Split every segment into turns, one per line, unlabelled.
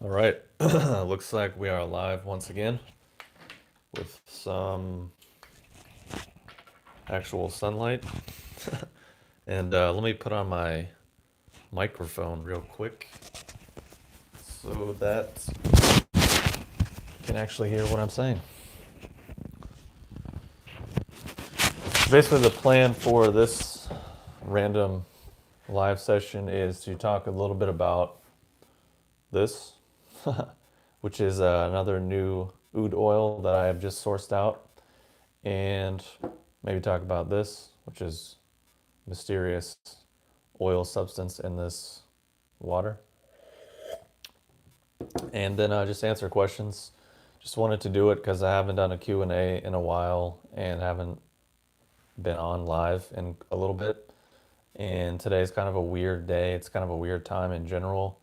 All right. Looks like we are live once again with some actual sunlight. And let me put on my microphone real quick so that you can actually hear what I'm saying. Basically, the plan for this random live session is to talk a little bit about this, which is another new oud oil that I have just sourced out, and maybe talk about this, which is mysterious oil substance in this water, and then just answer questions. Just wanted to do it because I haven't done a Q&A in a while and haven't been on live in a little bit. And today's kind of a weird day. It's kind of a weird time in general.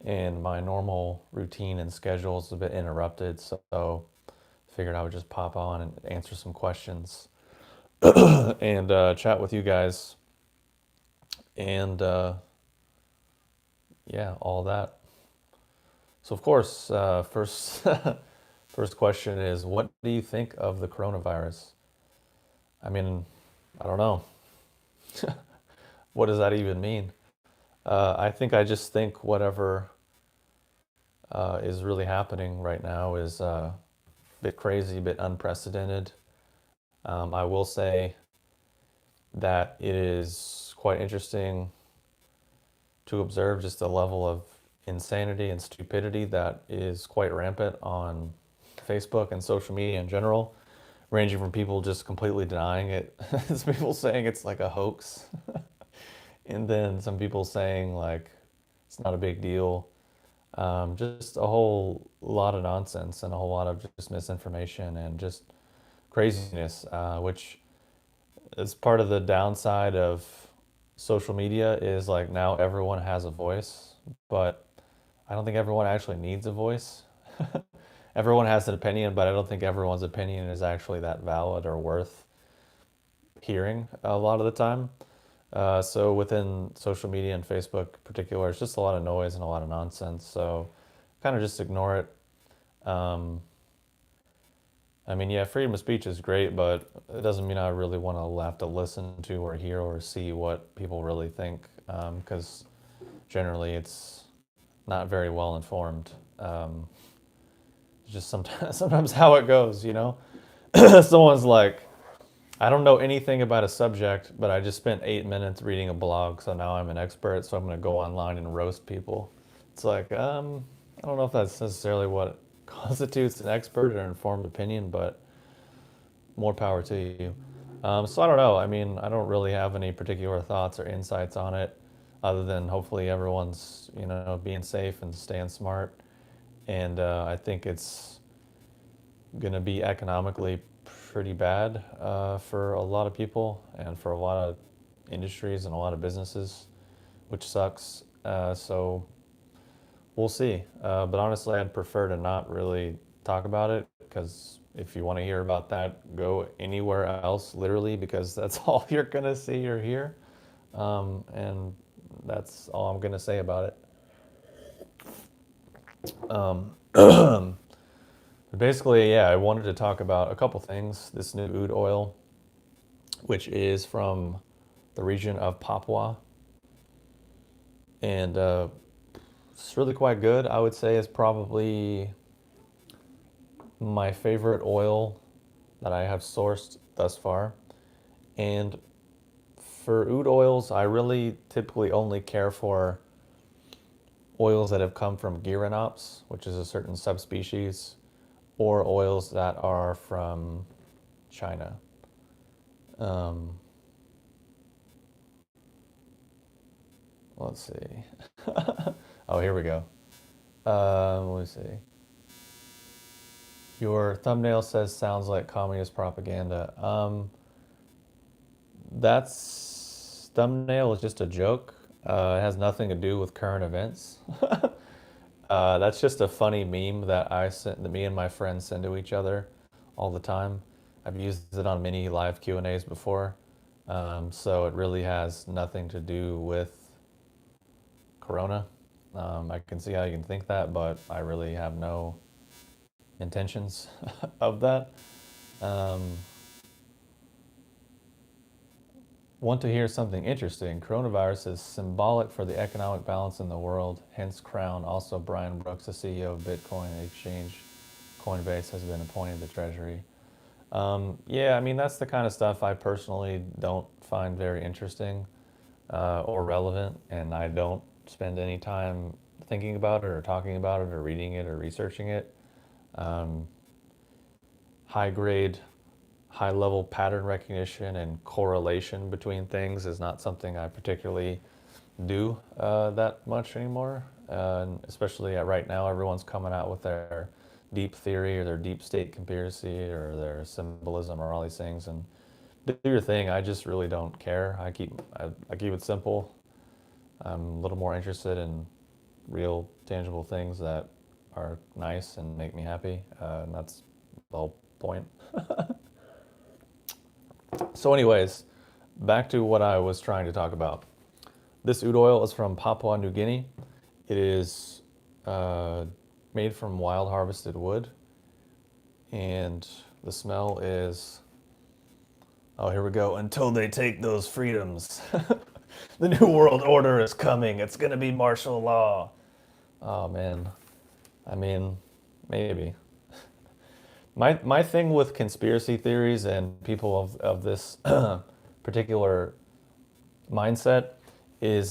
And my normal routine and schedule is a bit interrupted. So figured I would just pop on and answer some questions and chat with you guys. And yeah, all that. So of course, first first question is, what do you think of the coronavirus? I mean, I don't know. What does that even mean? I think I just think whatever is really happening right now is a bit crazy, a bit unprecedented. I will say that it is quite interesting to observe just the level of insanity and stupidity that is quite rampant on Facebook and social media in general, ranging from people just completely denying it, some people saying it's like a hoax, and then some people saying like it's not a big deal. Just a whole lot of nonsense and a whole lot of just misinformation and just craziness, which is part of the downside of social media is like now everyone has a voice, but I don't think everyone actually needs a voice. Everyone has an opinion, but I don't think everyone's opinion is actually that valid or worth hearing a lot of the time. So within social media and Facebook in particular, it's just a lot of noise and a lot of nonsense. So kind of just ignore it. Um, I mean, yeah, freedom of speech is great, but it doesn't mean I really want to have to listen to or hear or see what people really think, because generally it's not very well informed. It's just sometimes sometimes how it goes, you know. Someone's like, I don't know anything about a subject, but I just spent 8 minutes reading a blog, so now I'm an expert. So I'm going to go online and roast people. It's like, I don't know if that's necessarily what constitutes an expert or informed opinion, but more power to you. So I don't know. I mean, I don't really have any particular thoughts or insights on it, other than hopefully everyone's being safe and staying smart. And I think it's going to be economically pretty bad for a lot of people and for a lot of industries and a lot of businesses, which sucks. So we'll see. But honestly, I'd prefer to not really talk about it because if you want to hear about that, go anywhere else, literally, because that's all you're going to see or hear. And that's all I'm going to say about it. Basically, yeah, I wanted to talk about a couple things. This new oud oil, which is from the region of Papua, and it's really quite good. I would say it's probably my favorite oil that I have sourced thus far. And for oud oils, I really typically only care for oils that have come from Gyronops, which is a certain subspecies, or oils that are from China. Um, let's see. Oh, here we go. Let me see. Your thumbnail says sounds like communist propaganda. That's thumbnail is just a joke. It has nothing to do with current events. That's just a funny meme that that me and my friends send to each other all the time. I've used it on many live Q&As before, so it really has nothing to do with Corona. I can see how you can think that, but I really have no intentions of that. Um, Want to hear something interesting? Coronavirus is symbolic for the economic balance in the world, hence Crown. Also, Brian Brooks, the CEO of Bitcoin exchange Coinbase, has been appointed to Treasury. Yeah, I mean, that's the kind of stuff I personally don't find very interesting or relevant, and I don't spend any time thinking about it or talking about it or reading it or researching it. Um, High grade, high level pattern recognition and correlation between things is not something I particularly do that much anymore. And especially right now, everyone's coming out with their deep theory or their deep state conspiracy or their symbolism or all these things. And do your thing. I just really don't care. I keep it simple. I'm a little more interested in real, tangible things that are nice and make me happy. And that's the whole point. So, anyways, back to what I was trying to talk about. This oud oil is from Papua New Guinea. It is uh, made from wild harvested wood, and the smell is, oh, here we go. Until they take those freedoms, the new world order is coming. It's gonna be martial law. Oh man, I mean, maybe. My thing with conspiracy theories and people of this particular mindset is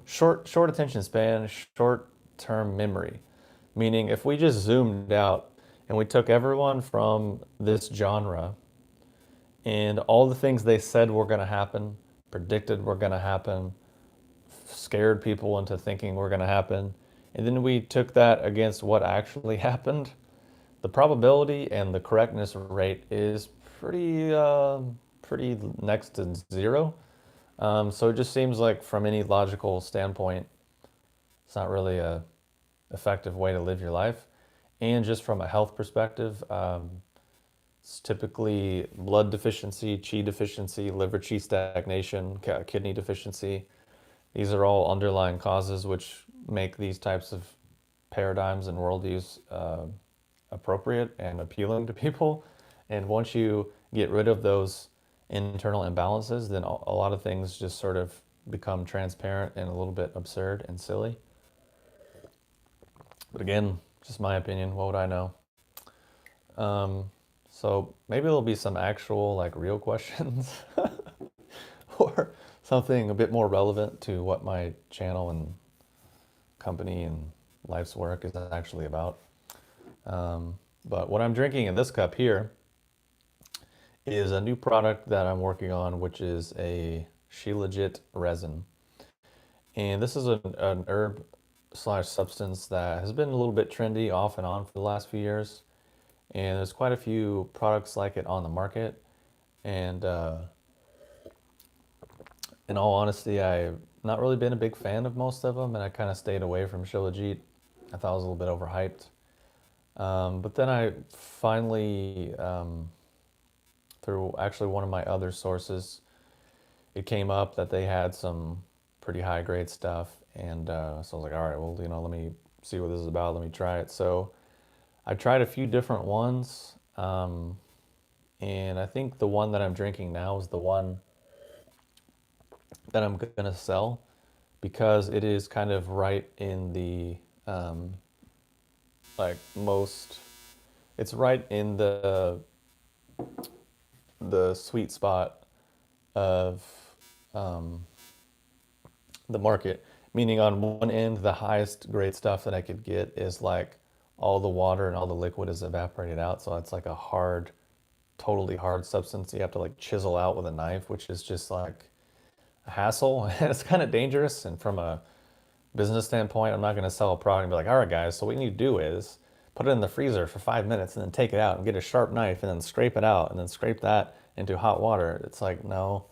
short attention span, short term memory. Meaning, if we just zoomed out and we took everyone from this genre and all the things they said were going to happen, predicted were going to happen, scared people into thinking were going to happen, and then we took that against what actually happened, the probability and the correctness rate is pretty next to zero. So it just seems like, from any logical standpoint, it's not really a effective way to live your life. And just from a health perspective, it's typically blood deficiency, chi deficiency, liver chi stagnation, kidney deficiency. These are all underlying causes which make these types of paradigms and worldviews appropriate and appealing to people. And once you get rid of those internal imbalances, then a lot of things just sort of become transparent and a little bit absurd and silly. But again, just my opinion. What would I know? Um, so maybe there'll be some actual, like, real questions or something a bit more relevant to what my channel and company and life's work is actually about. But what I'm drinking in this cup here is a new product that I'm working on, which is a Shilajit resin. And this is an herb slash substance that has been a little bit trendy off and on for the last few years. And there's quite a few products like it on the market. And in all honesty, I've not really been a big fan of most of them, and I kind of stayed away from Shilajit. I thought it was a little bit overhyped. But then I finally, through actually one of my other sources, it came up that they had some pretty high grade stuff. And so I was like, all right, well, let me see what this is about. Let me try it. So I tried a few different ones. And I think the one that I'm drinking now is the one that I'm going to sell, because it is kind of right in the, like, most, it's right in the sweet spot of um, the market. Meaning, on one end, the highest grade stuff that I could get is like all the water and all the liquid is evaporated out. So it's like a hard, totally hard substance you have to like chisel out with a knife, which is just like a hassle. And it's kind of dangerous. And from a business standpoint, I'm not going to sell a product and be like, all right, guys, so what you need to do is put it in the freezer for 5 minutes and then take it out and get a sharp knife and then scrape it out and then scrape that into hot water. It's like, no.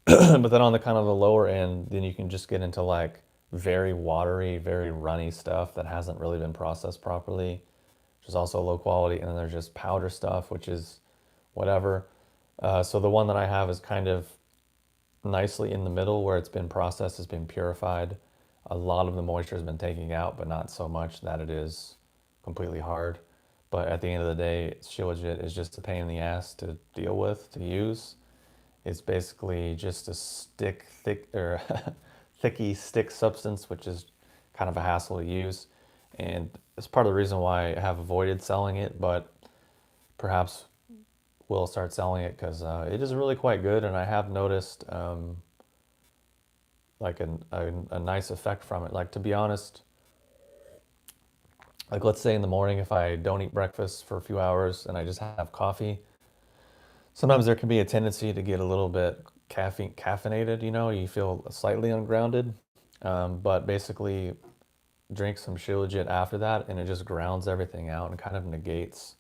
But then on the kind of the lower end, then you can just get into like very watery, very runny stuff that hasn't really been processed properly, which is also low quality. And then there's just powder stuff, which is whatever. So the one that I have is kind of nicely in the middle, where it's been processed, it's been purified. a lot of the moisture has been taken out, but not so much that it is completely hard. But at the end of the day, Shilajit is just a pain in the ass to deal with, to use. It's basically just a thick or thicky stick substance, which is kind of a hassle to use. And it's part of the reason why I have avoided selling it, but perhaps will start selling it because it is really quite good. And I have noticed like a nice effect from it. Like, to be honest, like let's say in the morning, if I don't eat breakfast for a few hours and I just have coffee, sometimes there can be a tendency to get a little bit caffeinated, you feel slightly ungrounded. But basically drink some Shilajit after that and it just grounds everything out and kind of negates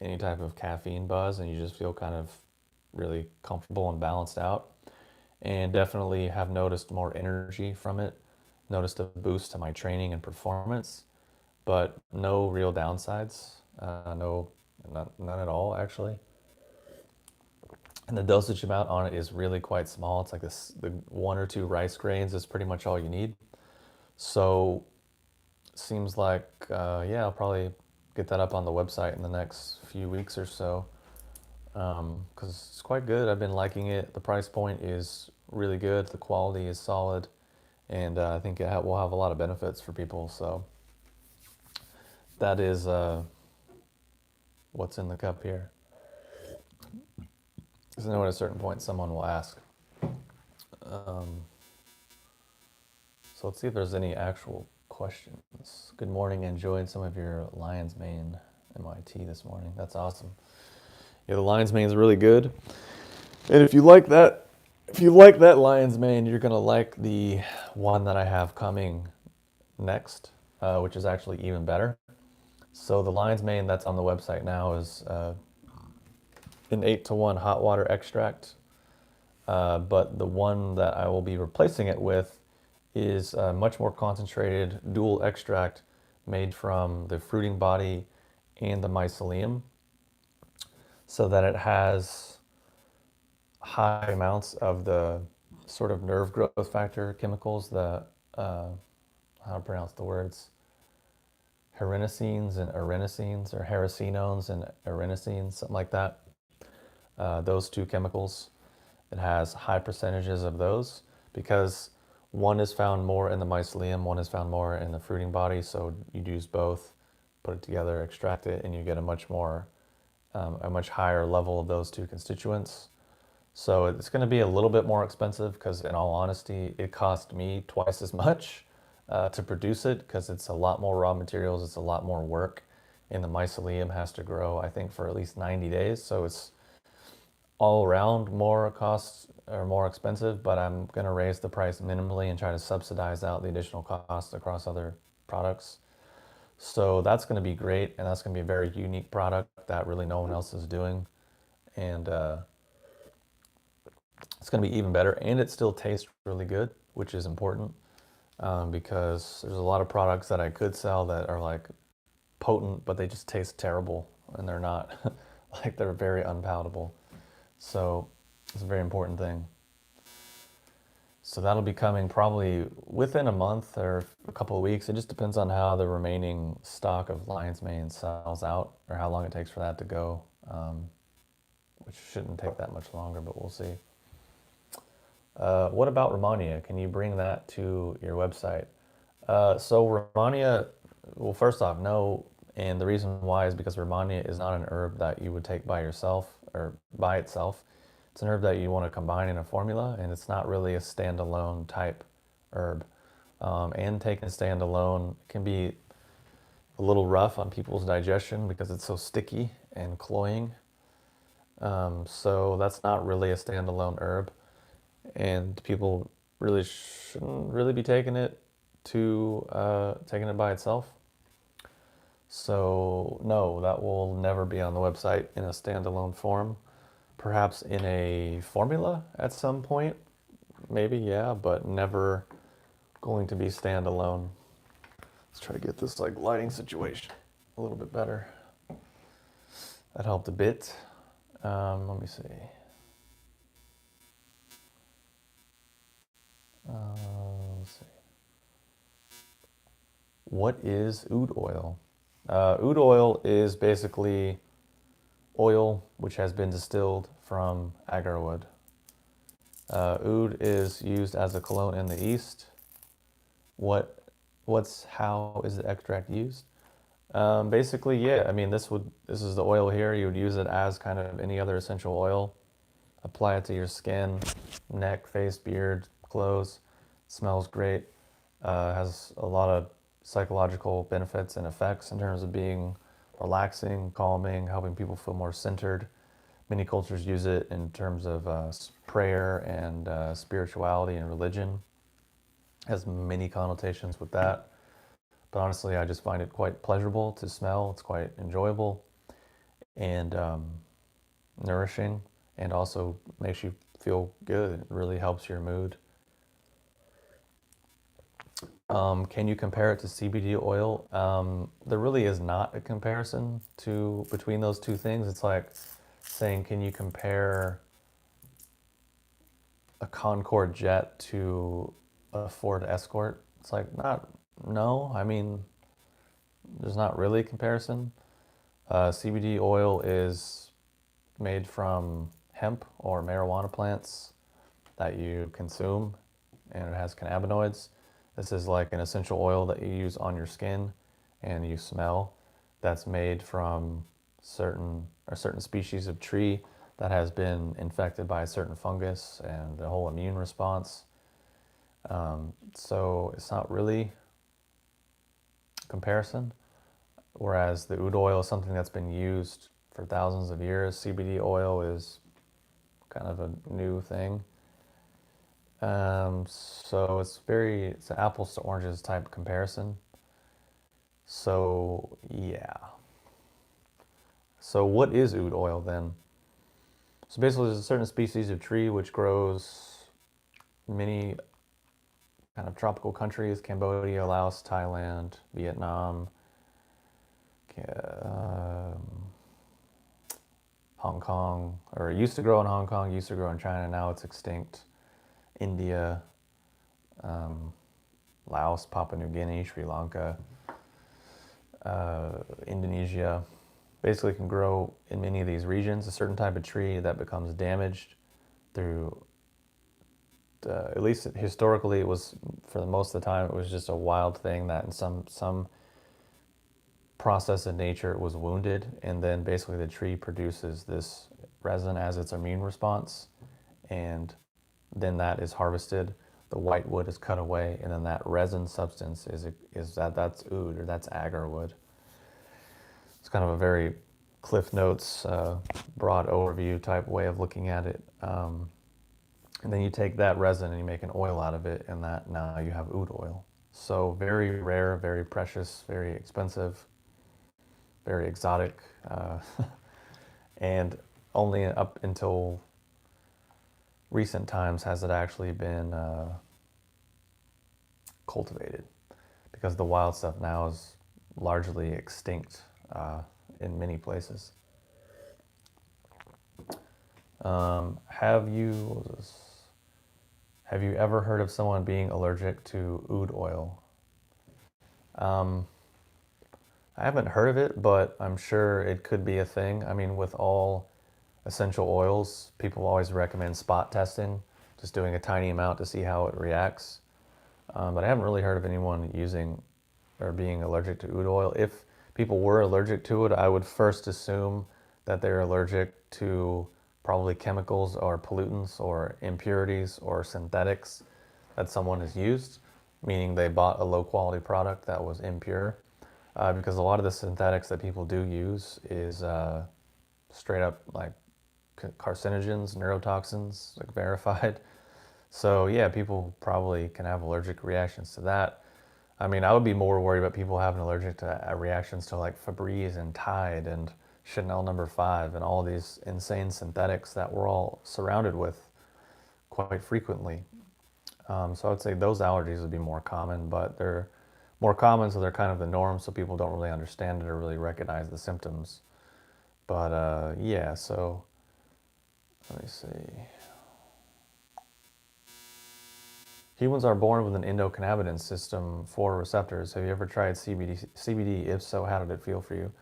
any type of caffeine buzz, and you just feel kind of really comfortable and balanced out. And definitely have noticed more energy from it, noticed a boost to my training and performance, but no real downsides. No, none at all, actually. And the dosage amount on it is really quite small. It's like the 1 or 2 rice grains is pretty much all you need. So seems like, yeah, I'll probably get that up on the website in the next few weeks or so, because it's quite good. I've been liking it. The price point is really good. The quality is solid, and I think will have a lot of benefits for people. So that is what's in the cup here. Because I know at a certain point someone will ask. So let's see if there's any actual questions. Good morning. Enjoyed some of your lion's mane MIT this morning. That's awesome. Yeah, the lion's mane is really good. And if you like that lion's mane, you're gonna like the one that I have coming next, which is actually even better. So the lion's mane that's on the website now is an 8-to-1 hot water extract. But the one that I will be replacing it with is a much more concentrated dual extract made from the fruiting body and the mycelium, so that it has high amounts of the sort of nerve growth factor chemicals, the how to pronounce the words, herenecines and arenosines, or hericenones and arenosines, something like that. Those 2 chemicals, it has high percentages of those because one is found more in the mycelium, one is found more in the fruiting body. So you'd use both, put it together, extract it, and you get a much higher level of those 2 constituents. So it's going to be a little bit more expensive because, in all honesty, it cost me twice as much to produce it because it's a lot more raw materials, it's a lot more work, and the mycelium has to grow, I think, for at least 90 days. So it's all around more costs or more expensive, but I'm going to raise the price minimally and try to subsidize out the additional costs across other products. So that's going to be great, and that's going to be a very unique product that really no one else is doing. And it's going to be even better, and it still tastes really good, which is important, because there's a lot of products that I could sell that are like potent, but they just taste terrible, and they're not. Like, they're very unpalatable. So it's a very important thing. So that'll be coming probably within a month or a couple of weeks. It just depends on how the remaining stock of lion's mane sells out, or how long it takes for that to go, which shouldn't take that much longer, but we'll see. What about Romania? Can you bring that to your website? So Romania, well, first off, no. And the reason why is because Romania is not an herb that you would take by yourself or by itself. It's an herb that you want to combine in a formula, and it's not really a standalone type herb. And taken standalone can be a little rough on people's digestion because it's so sticky and cloying. So that's not really a standalone herb, and people really shouldn't really be taking it by itself. So no, that will never be on the website in a standalone form. Perhaps in a formula at some point, maybe, yeah, but never going to be standalone. Let's try to get this like lighting situation a little bit better. That helped a bit. Let me see. Let's see. What is oud oil? Oud oil is basically oil which has been distilled from agarwood. Oud is used as a cologne in the East. How is the extract used? Basically, yeah. I mean, this is the oil here. You would use it as kind of any other essential oil. Apply it to your skin, neck, face, beard, clothes. Smells great. Has a lot of psychological benefits and effects in terms of being relaxing, calming, helping people feel more centered. Many cultures use it in terms of prayer and spirituality and religion. Has many connotations with that. But honestly, I just find it quite pleasurable to smell. It's quite enjoyable and nourishing, and also makes you feel good. It really helps your mood. Can you compare it to CBD oil? There really is not a comparison between those two things. It's like saying, can you compare a Concorde jet to a Ford Escort? It's like, no. I mean, there's not really a comparison. CBD oil is made from hemp or marijuana plants that you consume, and it has cannabinoids. This is like an essential oil that you use on your skin and you smell, that's made from certain species of tree that has been infected by a certain fungus and the whole immune response. So it's not really a comparison. Whereas the oud oil is something that's been used for thousands of years. CBD oil is kind of a new thing. So it's an apples to oranges type comparison. So yeah. So what is oud oil then? So basically, there's a certain species of tree which grows in many kind of tropical countries: Cambodia, Laos, Thailand, Vietnam, Hong Kong, or it used to grow in Hong Kong, used to grow in China, now it's extinct. India, Laos, Papua New Guinea, Sri Lanka, Indonesia. Basically can grow in many of these regions. A certain type of tree that becomes damaged through, at least historically, it was, for the most of the time, it was just a wild thing that in some process in nature it was wounded, and then basically the tree produces this resin as its immune response, and then that is harvested. The white wood is cut away, and then that resin substance that's oud, or that's agar wood. It's kind of a very Cliff Notes, broad overview type way of looking at it. And then you take that resin and you make an oil out of it, and now you have oud oil. So very rare, very precious, very expensive, very exotic, and only up until recent times has it actually been cultivated, because the wild stuff now is largely extinct in many places. Have you ever heard of someone being allergic to oud oil? I haven't heard of it, but I'm sure it could be a thing. I mean, with all essential oils, people always recommend spot testing, just doing a tiny amount to see how it reacts. But I haven't really heard of anyone using or being allergic to oud oil. If people were allergic to it, I would first assume that they're allergic to probably chemicals or pollutants or impurities or synthetics that someone has used, meaning they bought a low quality product that was impure. Because a lot of the synthetics that people do use is straight up like carcinogens, neurotoxins, like verified. So yeah, people probably can have allergic reactions to that. I mean, I would be more worried about people having allergic to reactions to like Febreze and Tide and Chanel No. 5 and all these insane synthetics that we're all surrounded with quite frequently. So I would say those allergies would be more common, but they're more common, so they're kind of the norm, so people don't really understand it or really recognize the symptoms. But yeah, so let me see. Humans are born with an endocannabinoid system for receptors. Have you ever tried CBD? If so, how did it feel for you?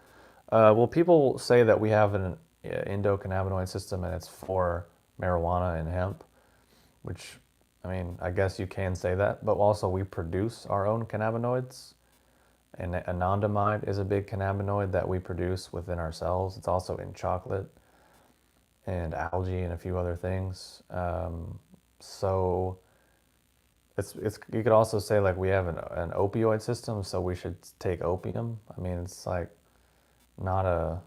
Well, people say that we have an endocannabinoid system and it's for marijuana and hemp, which, I mean, I guess you can say that, but also we produce our own cannabinoids. And anandamide is a big cannabinoid that we produce within our cells. It's also in chocolate and algae and a few other things. So it's you could also say like we have an opioid system, so we should take opium. I mean, it's like not a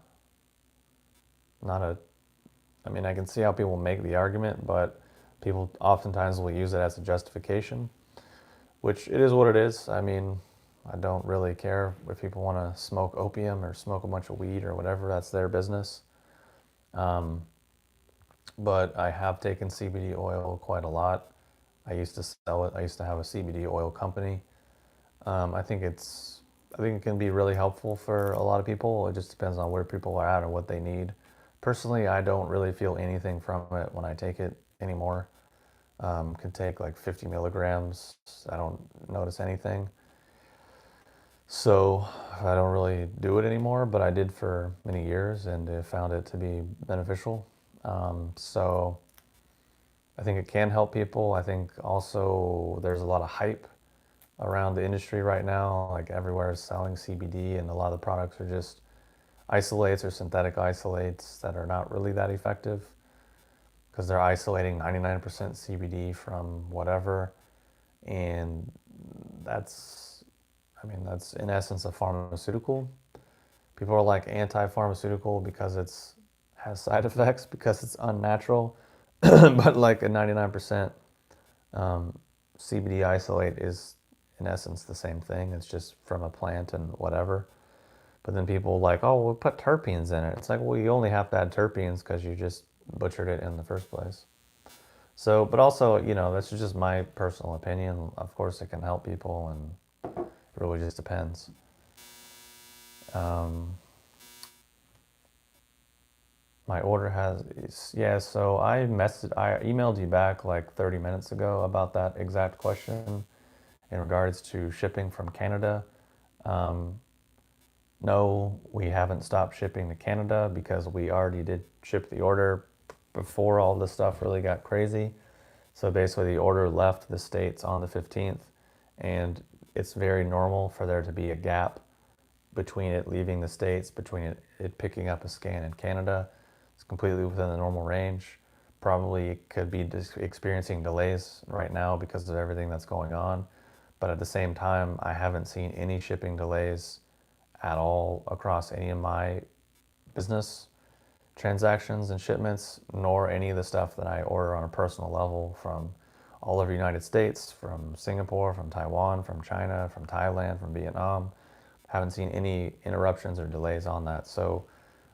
not a. I mean, I can see how people make the argument, but people oftentimes will use it as a justification, which it is what it is. I mean, I don't really care if people want to smoke opium or smoke a bunch of weed or whatever. That's their business. But I have taken CBD oil quite a lot. I used to sell it. I used to have a CBD oil company. I think I think it can be really helpful for a lot of people. It just depends on where people are at and what they need. Personally, I don't really feel anything from it when I take it anymore. Can take like 50 milligrams. I don't notice anything. So I don't really do it anymore, but I did for many years and found it to be beneficial. So I think it can help people. I think also there's a lot of hype around the industry right now. Like everywhere is selling CBD, and a lot of the products are just isolates or synthetic isolates that are not really that effective because they're isolating 99% CBD from whatever. And that's, I mean, that's in essence a pharmaceutical. People are like anti-pharmaceutical because it's has side effects because it's unnatural, but like a 99% CBD isolate is in essence the same thing. It's just from a plant and whatever. But then people like, oh, we'll put terpenes in it. It's like, well, you only have to add terpenes because you just butchered it in the first place. So, but also, you know, that's just my personal opinion. Of course, it can help people, and it really just depends. Um, my order has, yeah. So I emailed you back like 30 minutes ago about that exact question in regards to shipping from Canada. Um, no, we haven't stopped shipping to Canada because we already did ship the order before all this stuff really got crazy. So basically, the order left the States on the 15th, and it's very normal for there to be a gap between it leaving the States, between it picking up a scan in Canada. It's completely within the normal range. Probably could be experiencing delays right now because of everything that's going on. But at the same time, I haven't seen any shipping delays at all across any of my business transactions and shipments, nor any of the stuff that I order on a personal level from all over the United States, from Singapore, from Taiwan, from China, from Thailand, from Vietnam. Haven't seen any interruptions or delays on that. So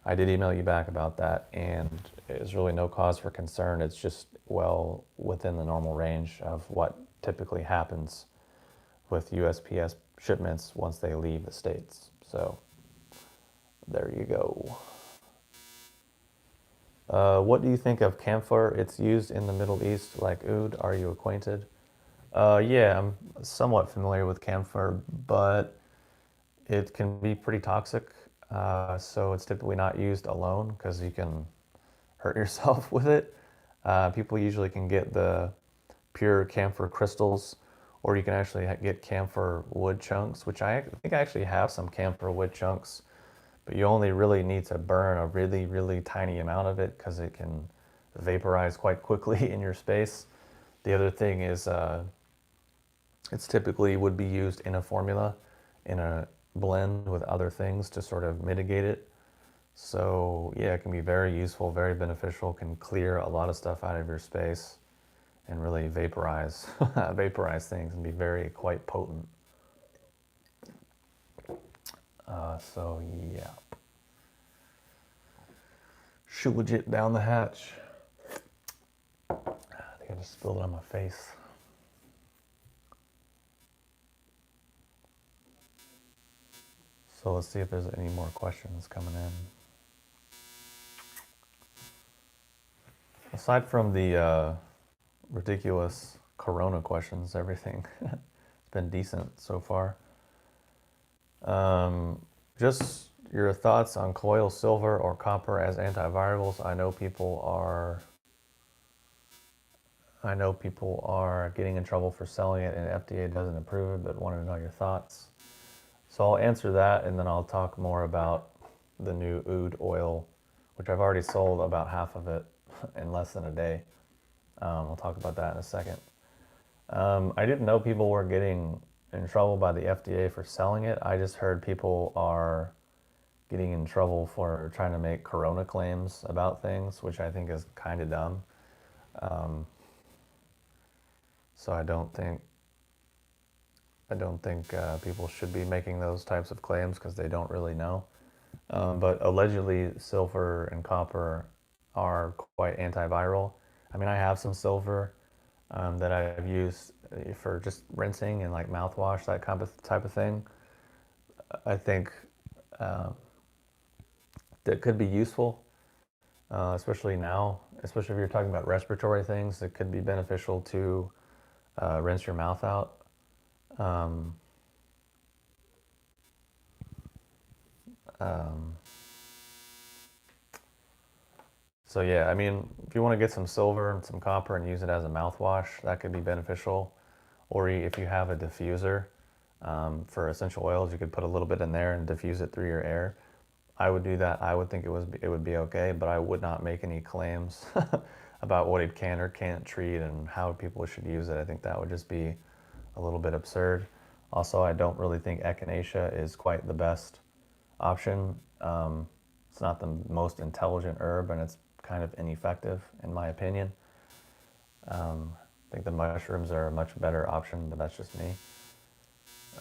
I did email you back about that, and there's really no cause for concern. It's just well within the normal range of what typically happens with USPS shipments once they leave the States. So there you go. What do you think of camphor? It's used in the Middle East like oud. Are you acquainted? Yeah, I'm somewhat familiar with camphor, but it can be pretty toxic. So it's typically not used alone because you can hurt yourself with it. People usually can get the pure camphor crystals, or you can actually get camphor wood chunks, which I think I actually have some camphor wood chunks, but you only really need to burn a really, really tiny amount of it because it can vaporize quite quickly in your space. The other thing is it's typically would be used in a formula, in a blend with other things to sort of mitigate it. So yeah, it can be very useful, very beneficial, can clear a lot of stuff out of your space and really vaporize vaporize things and be very quite potent. So yeah, shoot legit down the hatch. I think I just spilled it on my face. So let's see if there's any more questions coming in. Aside from the ridiculous Corona questions. Everything it's been decent so far. Um, just your thoughts on Coil silver or copper as antivirals. I know people are getting in trouble for selling it and FDA doesn't approve it, but wanted to know your thoughts. So I'll answer that and then I'll talk more about the new oud oil, which I've already sold about half of it in less than a day. I'll talk about that in a second. I didn't know people were getting in trouble by the FDA for selling it. I just heard people are getting in trouble for trying to make corona claims about things, which I think is kind of dumb. So I don't think people should be making those types of claims because they don't really know. But allegedly, silver and copper are quite antiviral. I mean, I have some silver that I've used for just rinsing and like mouthwash, that kind of type of thing. I think that could be useful, especially now, especially if you're talking about respiratory things. It could be beneficial to rinse your mouth out. Um, um, so yeah, I mean, if you want to get some silver and some copper and use it as a mouthwash, that could be beneficial. Or if you have a diffuser for essential oils, you could put a little bit in there and diffuse it through your air. I would do that. I would think it would be okay, but I would not make any claims about what it can or can't treat and how people should use it. I think that would just be a little bit absurd. Also, I don't really think echinacea is quite the best option. It's not the most intelligent herb, and it's kind of ineffective, in my opinion. I think the mushrooms are a much better option, but that's just me.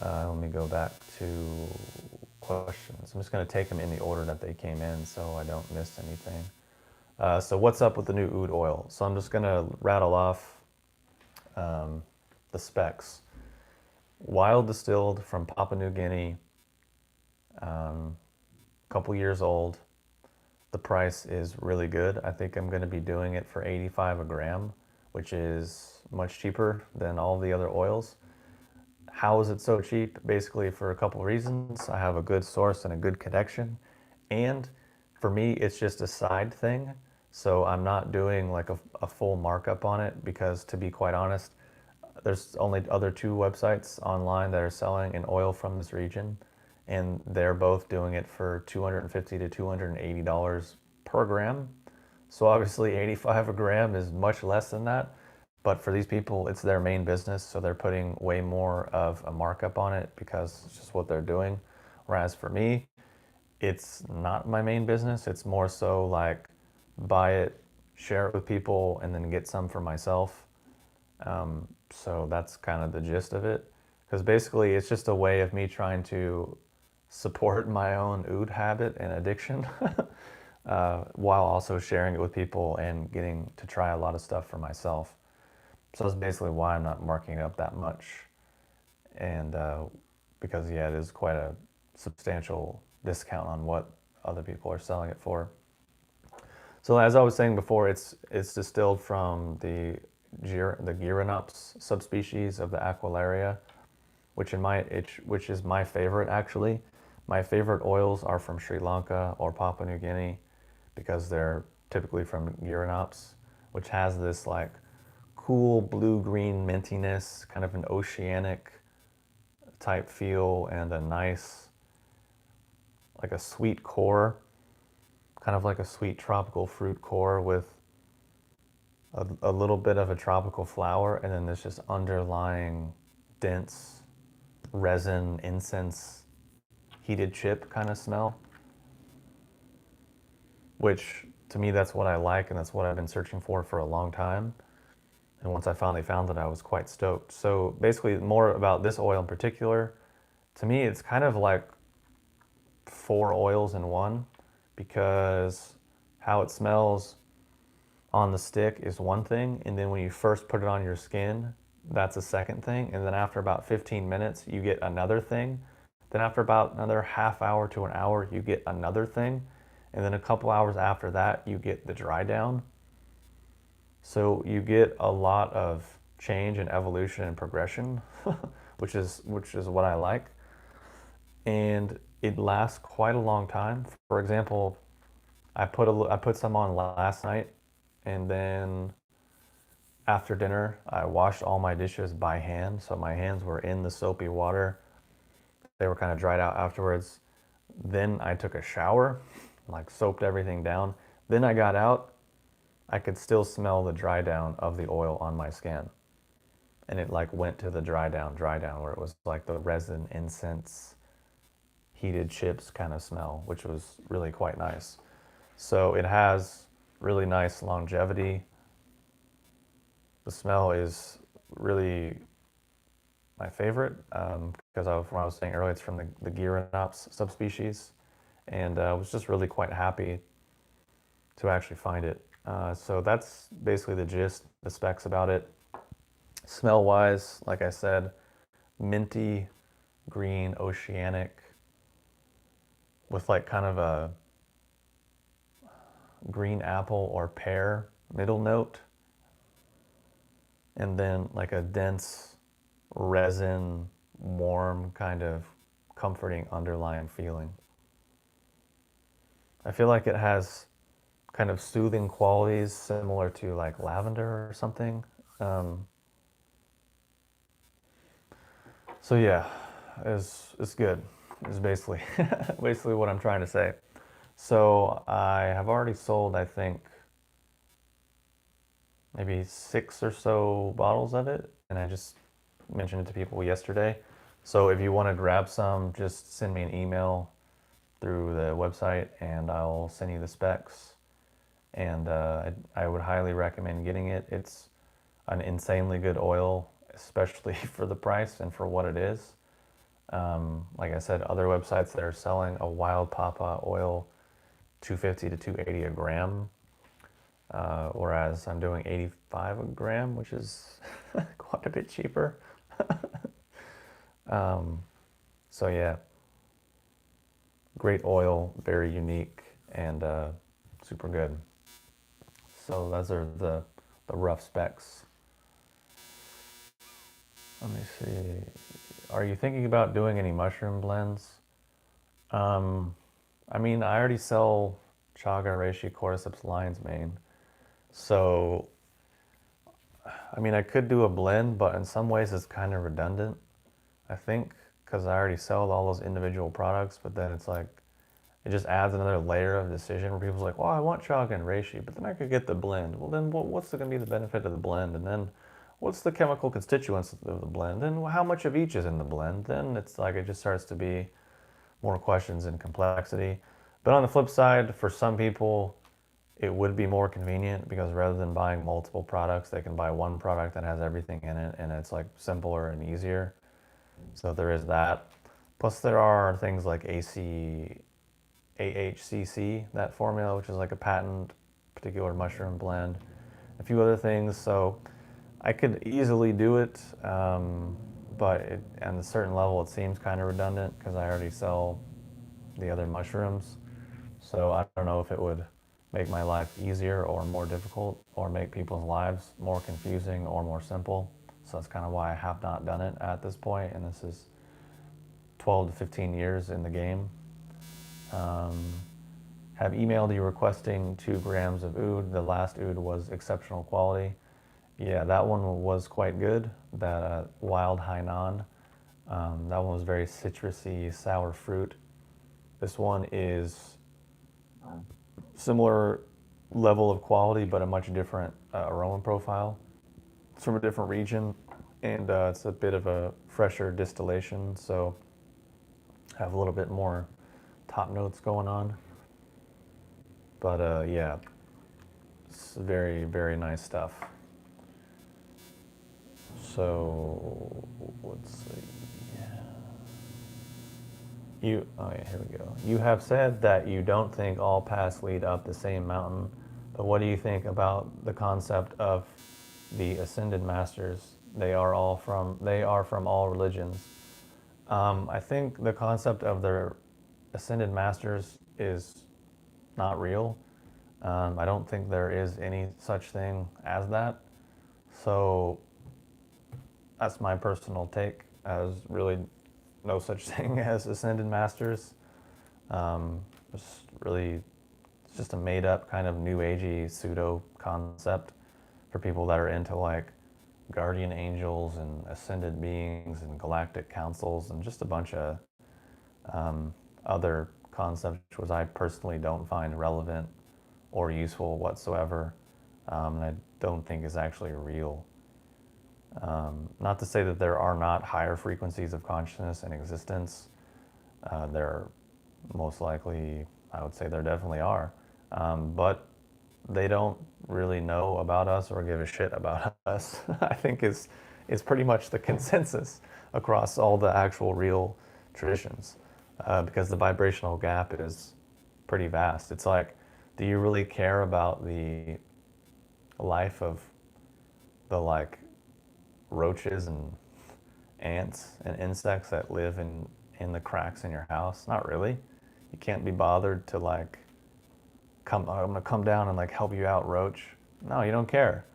Let me go back to questions. I'm just going to take them in the order that they came in so I don't miss anything. So what's up with the new oud oil? So I'm just going to rattle off the specs. Wild distilled from Papua New Guinea, a couple years old. The price is really good. I think I'm going to be doing it for 85 a gram, which is much cheaper than all the other oils. How is it so cheap? Basically, for a couple reasons. I have a good source and a good connection. And for me, it's just a side thing. So I'm not doing like a full markup on it because, to be quite honest, there's only other two websites online that are selling an oil from this region, and they're both doing it for $250 to $280 per gram. So obviously 85 a gram is much less than that. But for these people, it's their main business, so they're putting way more of a markup on it because it's just what they're doing. Whereas for me, it's not my main business. It's more so like buy it, share it with people, and then get some for myself. So that's kind of the gist of it. Because basically, it's just a way of me trying to support my own oud habit and addiction while also sharing it with people and getting to try a lot of stuff for myself. So that's basically why I'm not marking it up that much. And because, yeah, it is quite a substantial discount on what other people are selling it for. So as I was saying before, it's distilled from the Gyronops subspecies of the Aquilaria, which is my favorite actually. My favorite oils are from Sri Lanka or Papua New Guinea because they're typically from Gyronops, which has this like cool blue-green mintiness, kind of an oceanic type feel, and a nice, like a sweet core, kind of like a sweet tropical fruit core with a little bit of a tropical flower, and then there's just underlying dense resin, incense, heated chip kind of smell, which to me, that's what I like, and that's what I've been searching for a long time. And once I finally found it, I was quite stoked. So basically, more about this oil in particular, to me, it's kind of like 4 oils in one, because how it smells on the stick is one thing, and then when you first put it on your skin, that's a second thing, and then after about 15 minutes, you get another thing. Then after about another half hour to an hour, you get another thing, and then a couple hours after that, you get the dry down. So you get a lot of change and evolution and progression, which is what I like, and it lasts quite a long time. For example, I put some on last night, and then after dinner I washed all my dishes by hand, so my hands were in the soapy water. They were kind of dried out afterwards. Then I took a shower, like soaped everything down. Then I got out. I could still smell the dry down of the oil on my skin. And it like went to the dry down where it was like the resin, incense, heated chips kind of smell, which was really quite nice. So it has really nice longevity. The smell is really my favorite because of what I was saying earlier, it's from the Gyronops subspecies. And I was just really quite happy to actually find it. So that's basically the gist, the specs about it. Smell wise, like I said, minty, green, oceanic, with like kind of a green apple or pear middle note, and then like a dense resin, warm, kind of comforting underlying feeling. I feel like it has kind of soothing qualities similar to like lavender or something. Um, so yeah, it's good. Is basically basically what I'm trying to say. So I have already sold, I think, maybe 6 or so bottles of it, and I just mentioned it to people yesterday. So if you want to grab some, just send me an email through the website, and I'll send you the specs. And I would highly recommend getting it. It's an insanely good oil, especially for the price and for what it is. Like I said, other websites that are selling a wild papa oil 250 to 280 a gram, whereas I'm doing 85 a gram, which is quite a bit cheaper. So yeah, great oil, very unique, and super good. So those are the rough specs. Let me see. Are you thinking about doing any mushroom blends? Um, I mean, I already sell chaga, reishi, cordyceps, lion's mane. So, I mean, I could do a blend, but in some ways it's kind of redundant, I think, because I already sell all those individual products, but then it's like, it just adds another layer of decision where people's like, well, I want chaga and reishi, but then I could get the blend. Well, then what's going to be the benefit of the blend? And then what's the chemical constituents of the blend? And how much of each is in the blend? Then it's like it just starts to be more questions and complexity. But on the flip side, for some people, it would be more convenient because rather than buying multiple products, they can buy one product that has everything in it, and it's like simpler and easier. So there is that. Plus, there are things like AHCC, that formula, which is like a patent particular mushroom blend, a few other things. So I could easily do it, but at a certain level, it seems kind of redundant because I already sell the other mushrooms. So I don't know if it would make my life easier or more difficult or make people's lives more confusing or more simple. So that's kind of why I have not done it at this point, and this is 12 to 15 years in the game. Um, have emailed you requesting 2 grams of oud. The last oud was exceptional quality. Yeah, that one was quite good. That wild Hainan. That one was very citrusy, sour fruit. This one is similar level of quality, but a much different aroma profile. It's from a different region, and it's a bit of a fresher distillation, so have a little bit more top notes going on. But yeah, it's very, very nice stuff. So let's see. Oh yeah, here we go. You have said that you don't think all paths lead up the same mountain, but what do you think about the concept of the ascended masters? They are from all religions. I think the concept of the ascended masters is not real. I don't think there is any such thing as that. So that's my personal take. As really no such thing as ascended masters. It's really, it's just a made up kind of new agey pseudo concept for people that are into like guardian angels and ascended beings and galactic councils and just a bunch of other concepts which I personally don't find relevant or useful whatsoever, and I don't think is actually real. Not to say that there are not higher frequencies of consciousness in existence. There most likely, I would say there definitely are. But they don't really know about us or give a shit about us, I think is pretty much the consensus across all the actual real traditions. Because the vibrational gap is pretty vast. It's like, do you really care about the life of the like roaches and ants and insects that live in the cracks in your house? Not really. You can't be bothered to like I'm gonna come down and like help you out, roach. No, you don't care.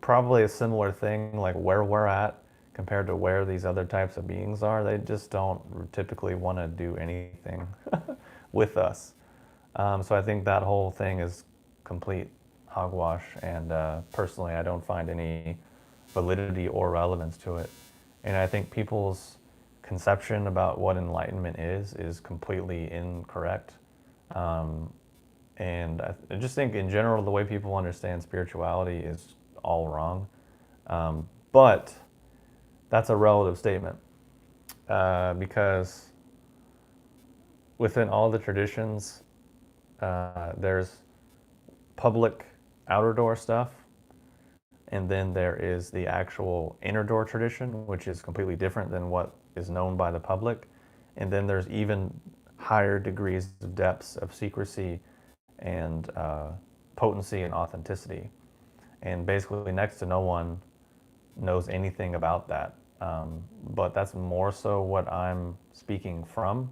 Probably a similar thing, like where we're at compared to where these other types of beings are. They just don't typically want to do anything with us. So I think that whole thing is complete hogwash, and personally, I don't find any validity or relevance to it. And I think people's conception about what enlightenment is completely incorrect. And I just think in general, the way people understand spirituality is all wrong. But that's a relative statement, because within all the traditions, there's public outer door stuff, and then there is the actual inner door tradition, which is completely different than what is known by the public. And then there's even higher degrees of depths of secrecy and potency and authenticity. And basically, next to no one knows anything about that. But that's more so what I'm speaking from.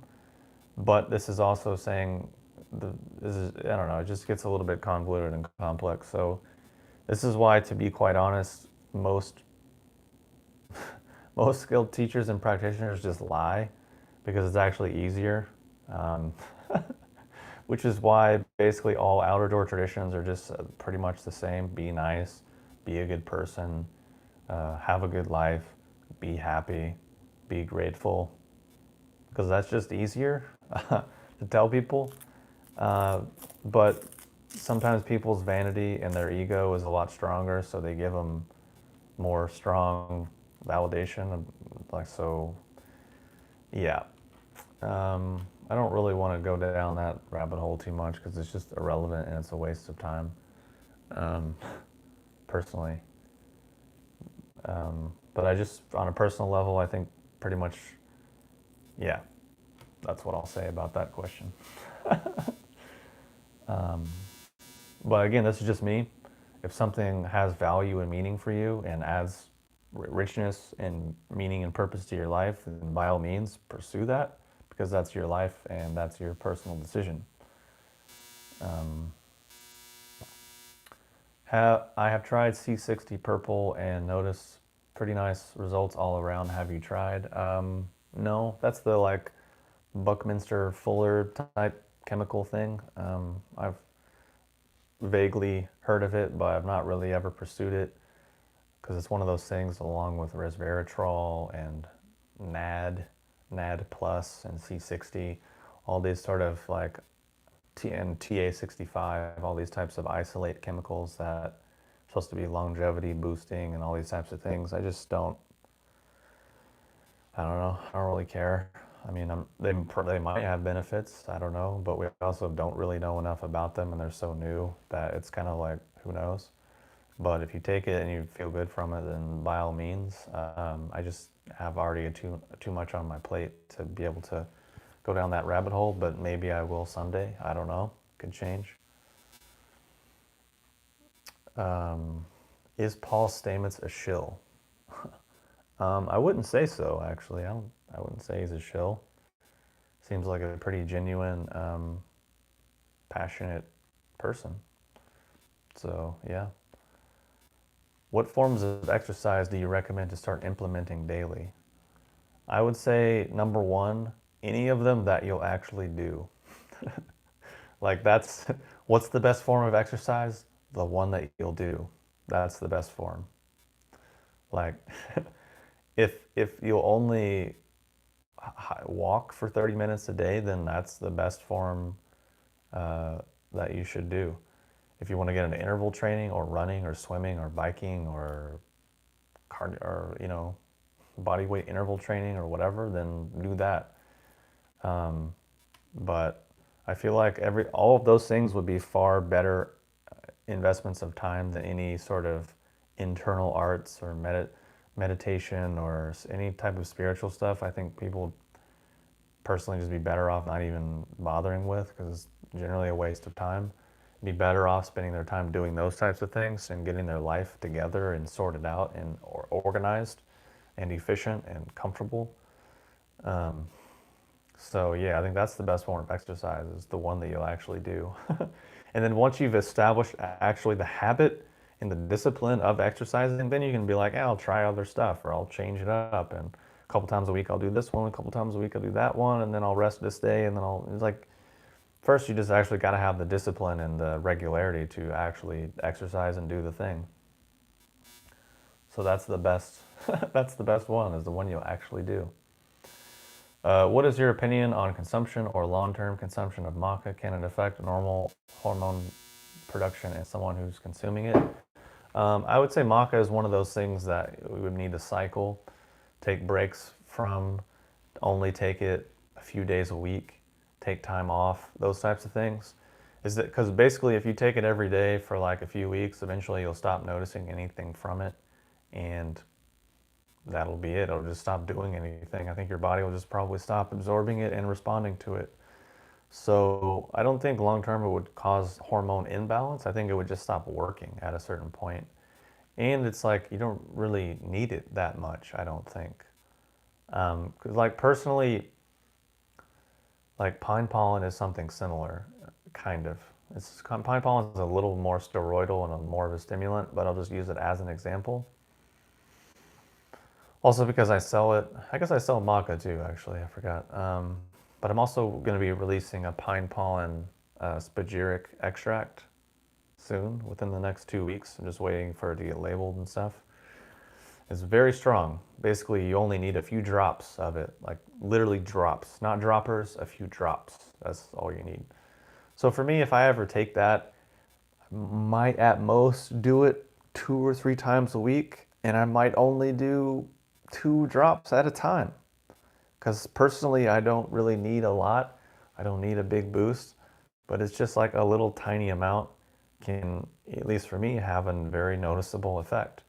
But this is also saying, this is, I don't know, it just gets a little bit convoluted and complex. So this is why, to be quite honest, most skilled teachers and practitioners just lie, because it's actually easier. Um, which is why basically all outer door traditions are just pretty much the same. Be nice, be a good person, have a good life, be happy, be grateful, because that's just easier to tell people. But sometimes people's vanity and their ego is a lot stronger, so they give them more strong validation. Like, so, yeah. I don't really want to go down that rabbit hole too much because it's just irrelevant and it's a waste of time, personally. But I just, on a personal level, I think pretty much, yeah, that's what I'll say about that question. But again, this is just me. If something has value and meaning for you and adds richness and meaning and purpose to your life, then by all means pursue that, because that's your life and that's your personal decision. I have tried C60 purple and noticed pretty nice results all around. Have you tried? No, that's the like Buckminster Fuller type chemical thing. I've vaguely heard of it, but I've not really ever pursued it, because it's one of those things along with resveratrol and NAD plus and C60, all these sort of like and TA65, all these types of isolate chemicals that are supposed to be longevity boosting and all these types of things. I just don't, I don't know, I don't really care. I mean, they might have benefits, I don't know, but we also don't really know enough about them, and they're so new that it's kind of like, who knows? But if you take it and you feel good from it, then by all means. I just have already too much on my plate to be able to go down that rabbit hole, but maybe I will someday. I don't know. Could change. Is Paul Stamets a shill? I wouldn't say so, actually. I wouldn't say he's a shill. Seems like a pretty genuine, passionate person. So, yeah. What forms of exercise do you recommend to start implementing daily? I would say number one, any of them that you'll actually do. Like that's what's the best form of exercise? The one that you'll do. That's the best form. Like if you'll only walk for 30 minutes a day, then that's the best form that you should do. If you want to get into interval training or running or swimming or biking or body weight interval training or whatever, then do that. But I feel like all of those things would be far better investments of time than any sort of internal arts or meditation or any type of spiritual stuff. I think people personally just be better off not even bothering with because it's generally a waste of time. Be better off spending their time doing those types of things and getting their life together and sorted out and organized and efficient and comfortable. So yeah, I think that's the best form of exercise is the one that you'll actually do. And then once you've established actually the habit and the discipline of exercising, then you can be like, I'll try other stuff or I'll change it up. And a couple times a week I'll do this one, a couple times a week I'll do that one, and then I'll rest this day. And then it's like, first you just actually got to have the discipline and the regularity to actually exercise and do the thing. So that's the best, that's the best one is the one you'll actually do. What is your opinion on consumption or long-term consumption of maca? Can it affect normal hormone production in someone who's consuming it? I would say maca is one of those things that we would need to cycle, take breaks from, only take it a few days a week, take time off, those types of things. Is that because basically if you take it every day for like a few weeks, eventually you'll stop noticing anything from it, and that'll be it. It'll just stop doing anything. I think your body will just probably stop absorbing it and responding to it. So I don't think long term it would cause hormone imbalance. I think it would just stop working at a certain point. And it's like you don't really need it that much, I don't think. Because like personally, like pine pollen is something similar, kind of. Pine pollen is a little more steroidal and more of a stimulant, but I'll just use it as an example. Also because I sell it, I guess I sell maca too, actually, I forgot. But I'm also going to be releasing a pine pollen spagyric extract soon, within the next 2 weeks. I'm just waiting for it to get labeled and stuff. It's very strong. Basically, you only need a few drops of it, like literally drops, not droppers, a few drops. That's all you need. So for me, if I ever take that, I might at most do it 2 or 3 times a week, and I might only do 2 drops at a time. Because personally, I don't really need a lot. I don't need a big boost, but it's just like a little tiny amount can, at least for me, have a very noticeable effect.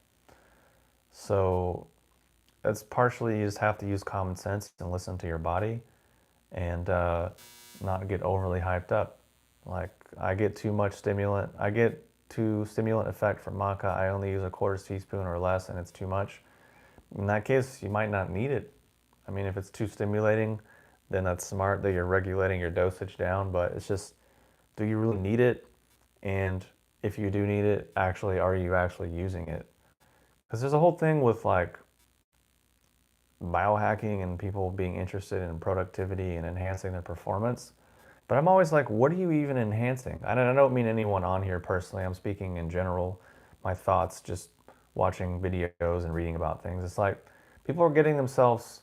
So that's partially you just have to use common sense and listen to your body and not get overly hyped up. Like I get too much stimulant. I get too stimulant effect from maca. I only use a quarter teaspoon or less and it's too much. In that case, you might not need it. I mean, if it's too stimulating, then that's smart that you're regulating your dosage down, but it's just, do you really need it? And if you do need it, actually, are you actually using it? Because there's a whole thing with like biohacking and people being interested in productivity and enhancing their performance. But I'm always like, what are you even enhancing? I don't mean anyone on here personally. I'm speaking in general, my thoughts, just watching videos and reading about things. It's like people are getting themselves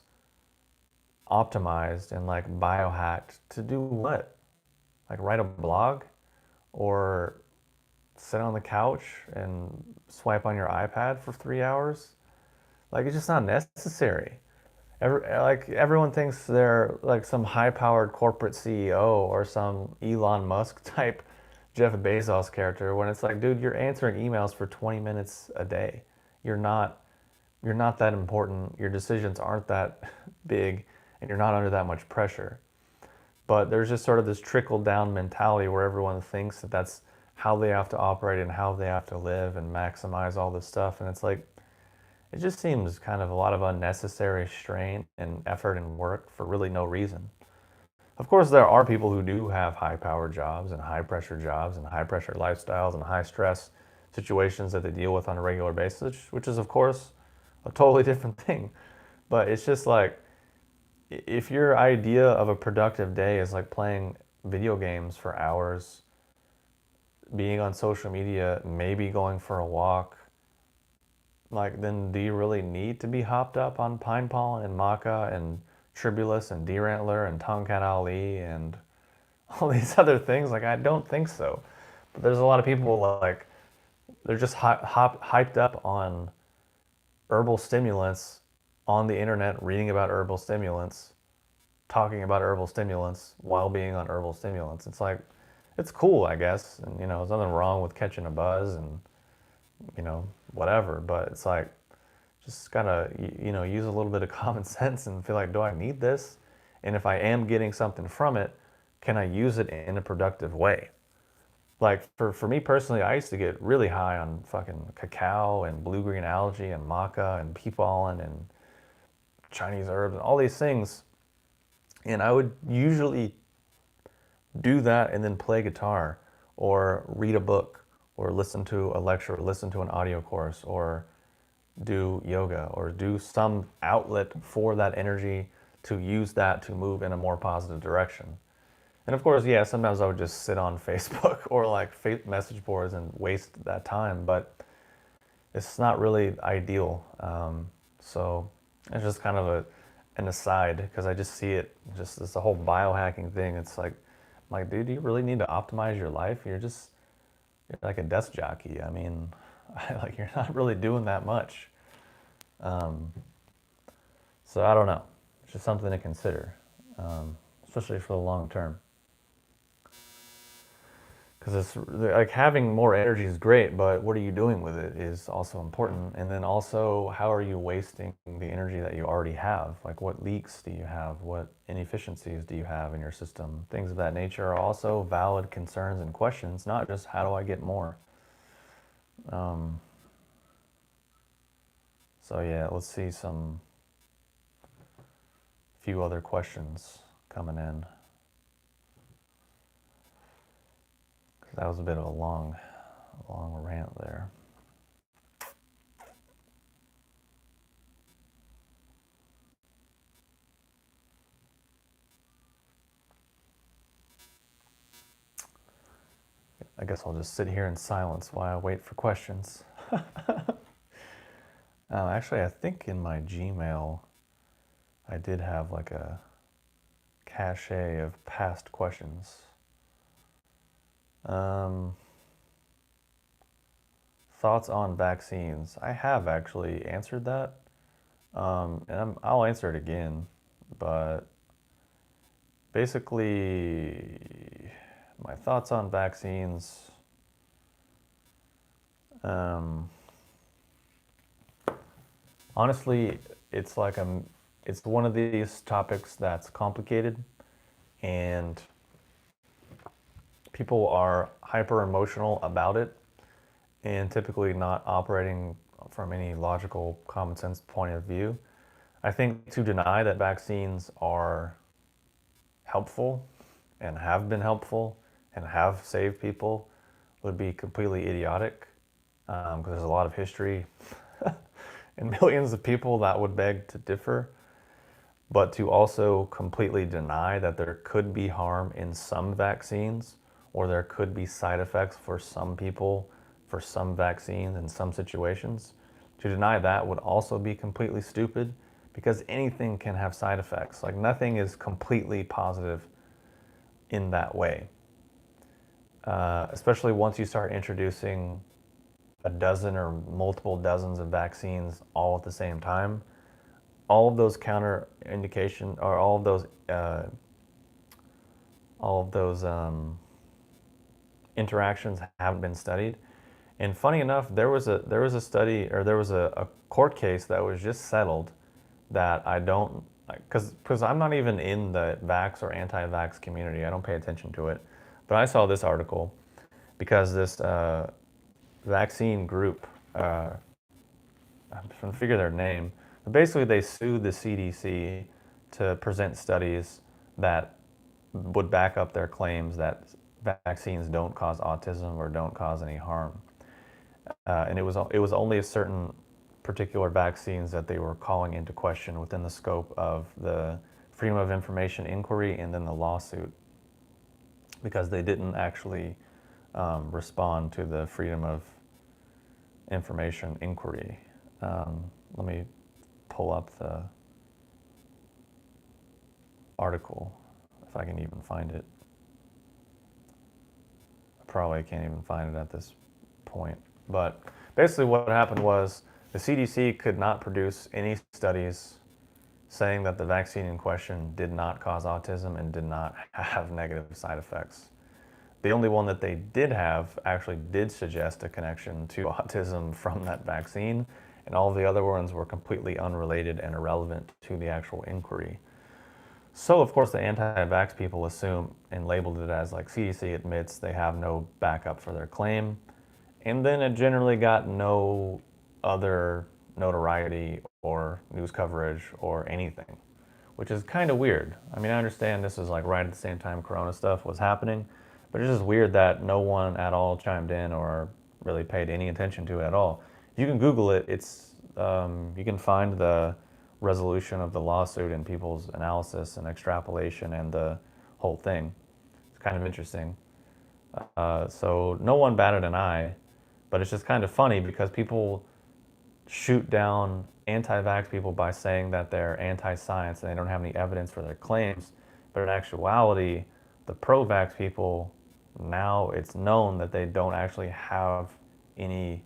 optimized and like biohacked to do what? Like write a blog or sit on the couch and swipe on your iPad for 3 hours? Like it's just not necessary. Everyone thinks they're like some high-powered corporate CEO or some Elon Musk type Jeff Bezos character when it's like, dude, you're answering emails for 20 minutes a day. You're not you're not that important. Your decisions aren't that big and you're not under that much pressure. But there's just sort of this trickle down mentality where everyone thinks that that's how they have to operate and how they have to live and maximize all this stuff. And it's like, it just seems kind of a lot of unnecessary strain and effort and work for really no reason. Of course, there are people who do have high power jobs and high pressure lifestyles and high stress situations that they deal with on a regular basis, which is, of course, a totally different thing. But it's just like, if your idea of a productive day is like playing video games for hours, being on social media, maybe going for a walk, like, then do you really need to be hopped up on pine pollen and maca and tribulus and derantler and tomcat ali and all these other things? Like, I don't think so. But there's a lot of people, like, they're just hyped up on herbal stimulants on the internet, reading about herbal stimulants, talking about herbal stimulants while being on herbal stimulants. It's like, it's cool, I guess. And, there's nothing wrong with catching a buzz and, whatever. But it's like, just gotta, use a little bit of common sense and feel like, do I need this? And if I am getting something from it, can I use it in a productive way? Like, for me personally, I used to get really high on fucking cacao and blue-green algae and maca and pea pollen and Chinese herbs and all these things. And I would usually do that and then play guitar or read a book or listen to a lecture or listen to an audio course or do yoga or do some outlet for that energy to use that to move in a more positive direction. And of course, yeah, sometimes I would just sit on Facebook or like message boards and waste that time, but it's not really ideal. So it's just kind of an aside, because I just see it, just this whole biohacking thing. It's like, dude, do you really need to optimize your life? You're like a desk jockey. I mean, like, you're not really doing that much. So I don't know. It's just something to consider, especially for the long term. Because it's like, having more energy is great, but what are you doing with it is also important. And then also, how are you wasting the energy that you already have? Like, what leaks do you have? What inefficiencies do you have in your system? Things of that nature are also valid concerns and questions, not just how do I get more. So yeah, let's see some few other questions coming in. That was a bit of a long rant there. I guess I'll just sit here in silence while I wait for questions. Actually, I think in my Gmail, I did have like a cache of past questions. Thoughts on vaccines? I have actually answered that, and I'll answer it again. But basically, my thoughts on vaccines. Honestly, it's like it's one of these topics that's complicated, and people are hyper emotional about it, and typically not operating from any logical, common sense point of view. I think to deny that vaccines are helpful and have been helpful and have saved people would be completely idiotic, because there's a lot of history and millions of people that would beg to differ. But to also completely deny that there could be harm in some vaccines, or there could be side effects for some people, for some vaccines in some situations, to deny that would also be completely stupid, because anything can have side effects. Like, nothing is completely positive in that way. Especially once you start introducing a dozen or multiple dozens of vaccines all at the same time, all of those counter indication, or all of those interactions haven't been studied. And funny enough, there was a study, or there was a court case that was just settled that I don't, because I'm not even in the vax or anti-vax community. I don't pay attention to it. But I saw this article because this vaccine group, I'm trying to figure their name, but basically they sued the CDC to present studies that would back up their claims that vaccines don't cause autism or don't cause any harm. and it was only a certain particular vaccines that they were calling into question within the scope of the Freedom of Information inquiry and then the lawsuit, because they didn't actually respond to the Freedom of Information inquiry. Let me pull up the article if I can even find it. I probably can't even find it at this point. But basically what happened was the CDC could not produce any studies saying that the vaccine in question did not cause autism and did not have negative side effects. The only one that they did have actually did suggest a connection to autism from that vaccine, and all the other ones were completely unrelated and irrelevant to the actual inquiry. So, of course, the anti-vax people assume and labeled it as like CDC admits they have no backup for their claim. And then it generally got no other notoriety or news coverage or anything, which is kind of weird. I mean, I understand this is like right at the same time Corona stuff was happening, but it's just weird that no one at all chimed in or really paid any attention to it at all. You can Google it. You can find the resolution of the lawsuit and people's analysis and extrapolation and the whole thing. It's kind of interesting. So no one batted an eye, but it's just kind of funny because people shoot down anti-vax people by saying that they're anti-science and they don't have any evidence for their claims. But in actuality, the pro-vax people, now it's known that they don't actually have any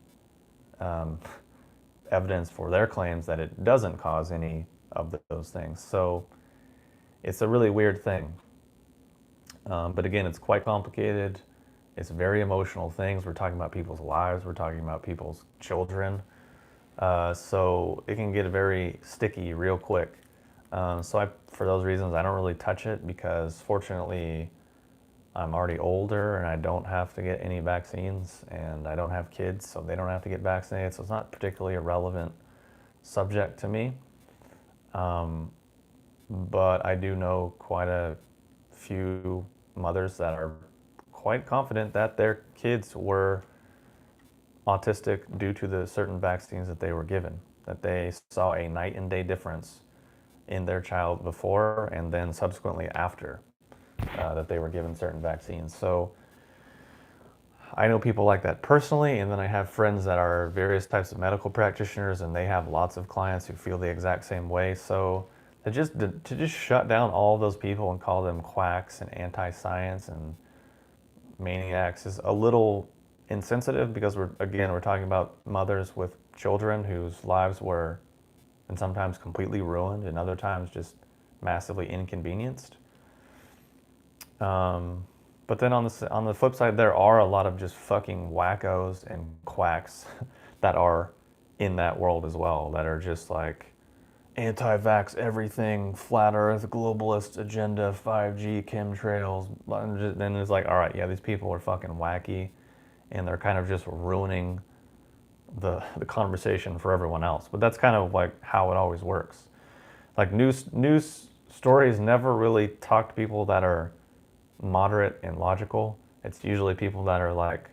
evidence for their claims that it doesn't cause any of those things. So it's a really weird thing. But again, it's quite complicated. It's very emotional things. We're talking about people's lives. We're talking about people's children. So it can get very sticky real quick. For those reasons, I don't really touch it because fortunately, I'm already older and I don't have to get any vaccines, and I don't have kids, so they don't have to get vaccinated. So it's not particularly a relevant subject to me. But I do know quite a few mothers that are quite confident that their kids were autistic due to the certain vaccines that they were given, that they saw a night and day difference in their child before and then subsequently after that they were given certain vaccines. So I know people like that personally, and then I have friends that are various types of medical practitioners, and they have lots of clients who feel the exact same way. So to just shut down all those people and call them quacks and anti-science and maniacs is a little insensitive, because we're talking about mothers with children whose lives were, and sometimes completely ruined, and other times just massively inconvenienced. But then on the flip side, there are a lot of just fucking wackos and quacks that are in that world as well, that are just like anti-vax everything, flat earth, globalist agenda, 5G, chemtrails. Then it's like, all right, yeah, these people are fucking wacky, and they're kind of just ruining the conversation for everyone else. But that's kind of like how it always works. Like news stories never really talk to people that are moderate and logical. It's usually people that are like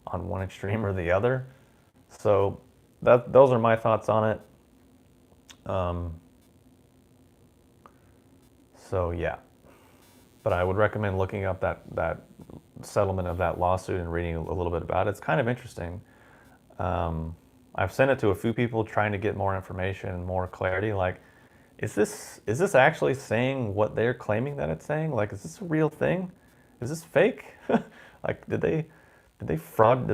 on one extreme or the other. So those are my thoughts on it. So yeah, but I would recommend looking up that settlement of that lawsuit and reading a little bit about it. It's kind of interesting. I've sent it to a few people trying to get more information and more clarity. Like, is this actually saying what they're claiming that it's saying? Like, is this a real thing? Is this fake? Like, did they fraud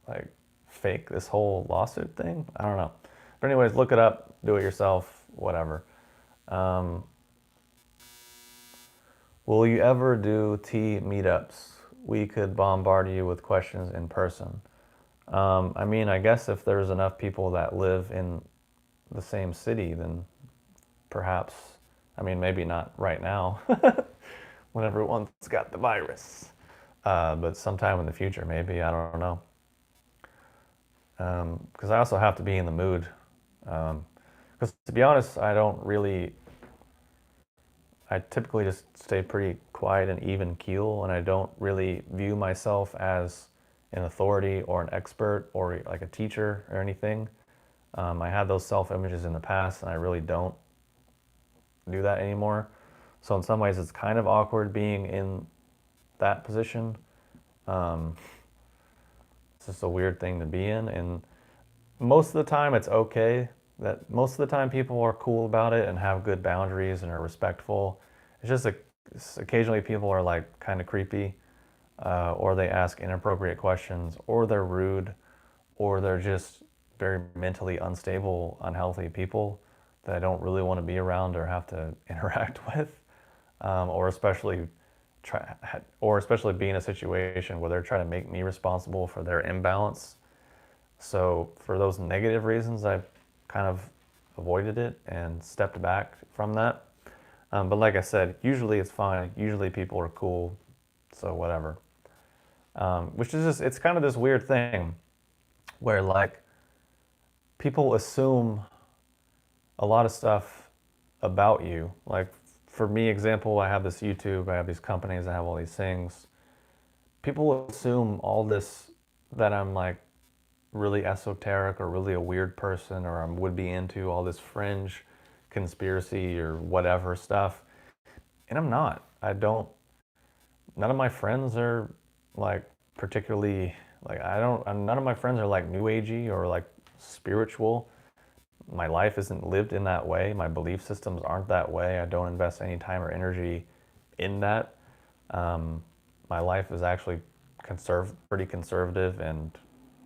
like fake this whole lawsuit thing? I don't know. But anyways, look it up, do it yourself, whatever. Will you ever do tea meetups? We could bombard you with questions in person. I mean, I guess if there's enough people that live in the same city, then perhaps, I mean, maybe not right now when everyone's got the virus, but sometime in the future, maybe, I don't know. Because I also have to be in the mood. Because to be honest, I typically just stay pretty quiet and even keel, and I don't really view myself as an authority or an expert or like a teacher or anything. I had those self-images in the past, and I really don't do that anymore. So in some ways, it's kind of awkward being in that position. It's just a weird thing to be in, and most of the time it's okay. That most of the time people are cool about it and have good boundaries and are respectful. It's just occasionally people are like kind of creepy, or they ask inappropriate questions, or they're rude, or they're just very mentally unstable, unhealthy people that I don't really want to be around or have to interact with, or especially be in a situation where they're trying to make me responsible for their imbalance. So for those negative reasons, I've kind of avoided it and stepped back from that. But like I said, usually it's fine. Usually people are cool, so whatever. Which is just, it's kind of this weird thing where like people assume a lot of stuff about you. Like for me, example, I have this YouTube, I have these companies, I have all these things. People assume all this, that I'm like really esoteric or really a weird person, or I would be into all this fringe conspiracy or whatever stuff. And I'm not. I don't, none of my friends are like particularly, like none of my friends are like new agey or like spiritual. My life isn't lived in that way. My belief systems aren't that way. I don't invest any time or energy in that. My life is actually pretty conservative and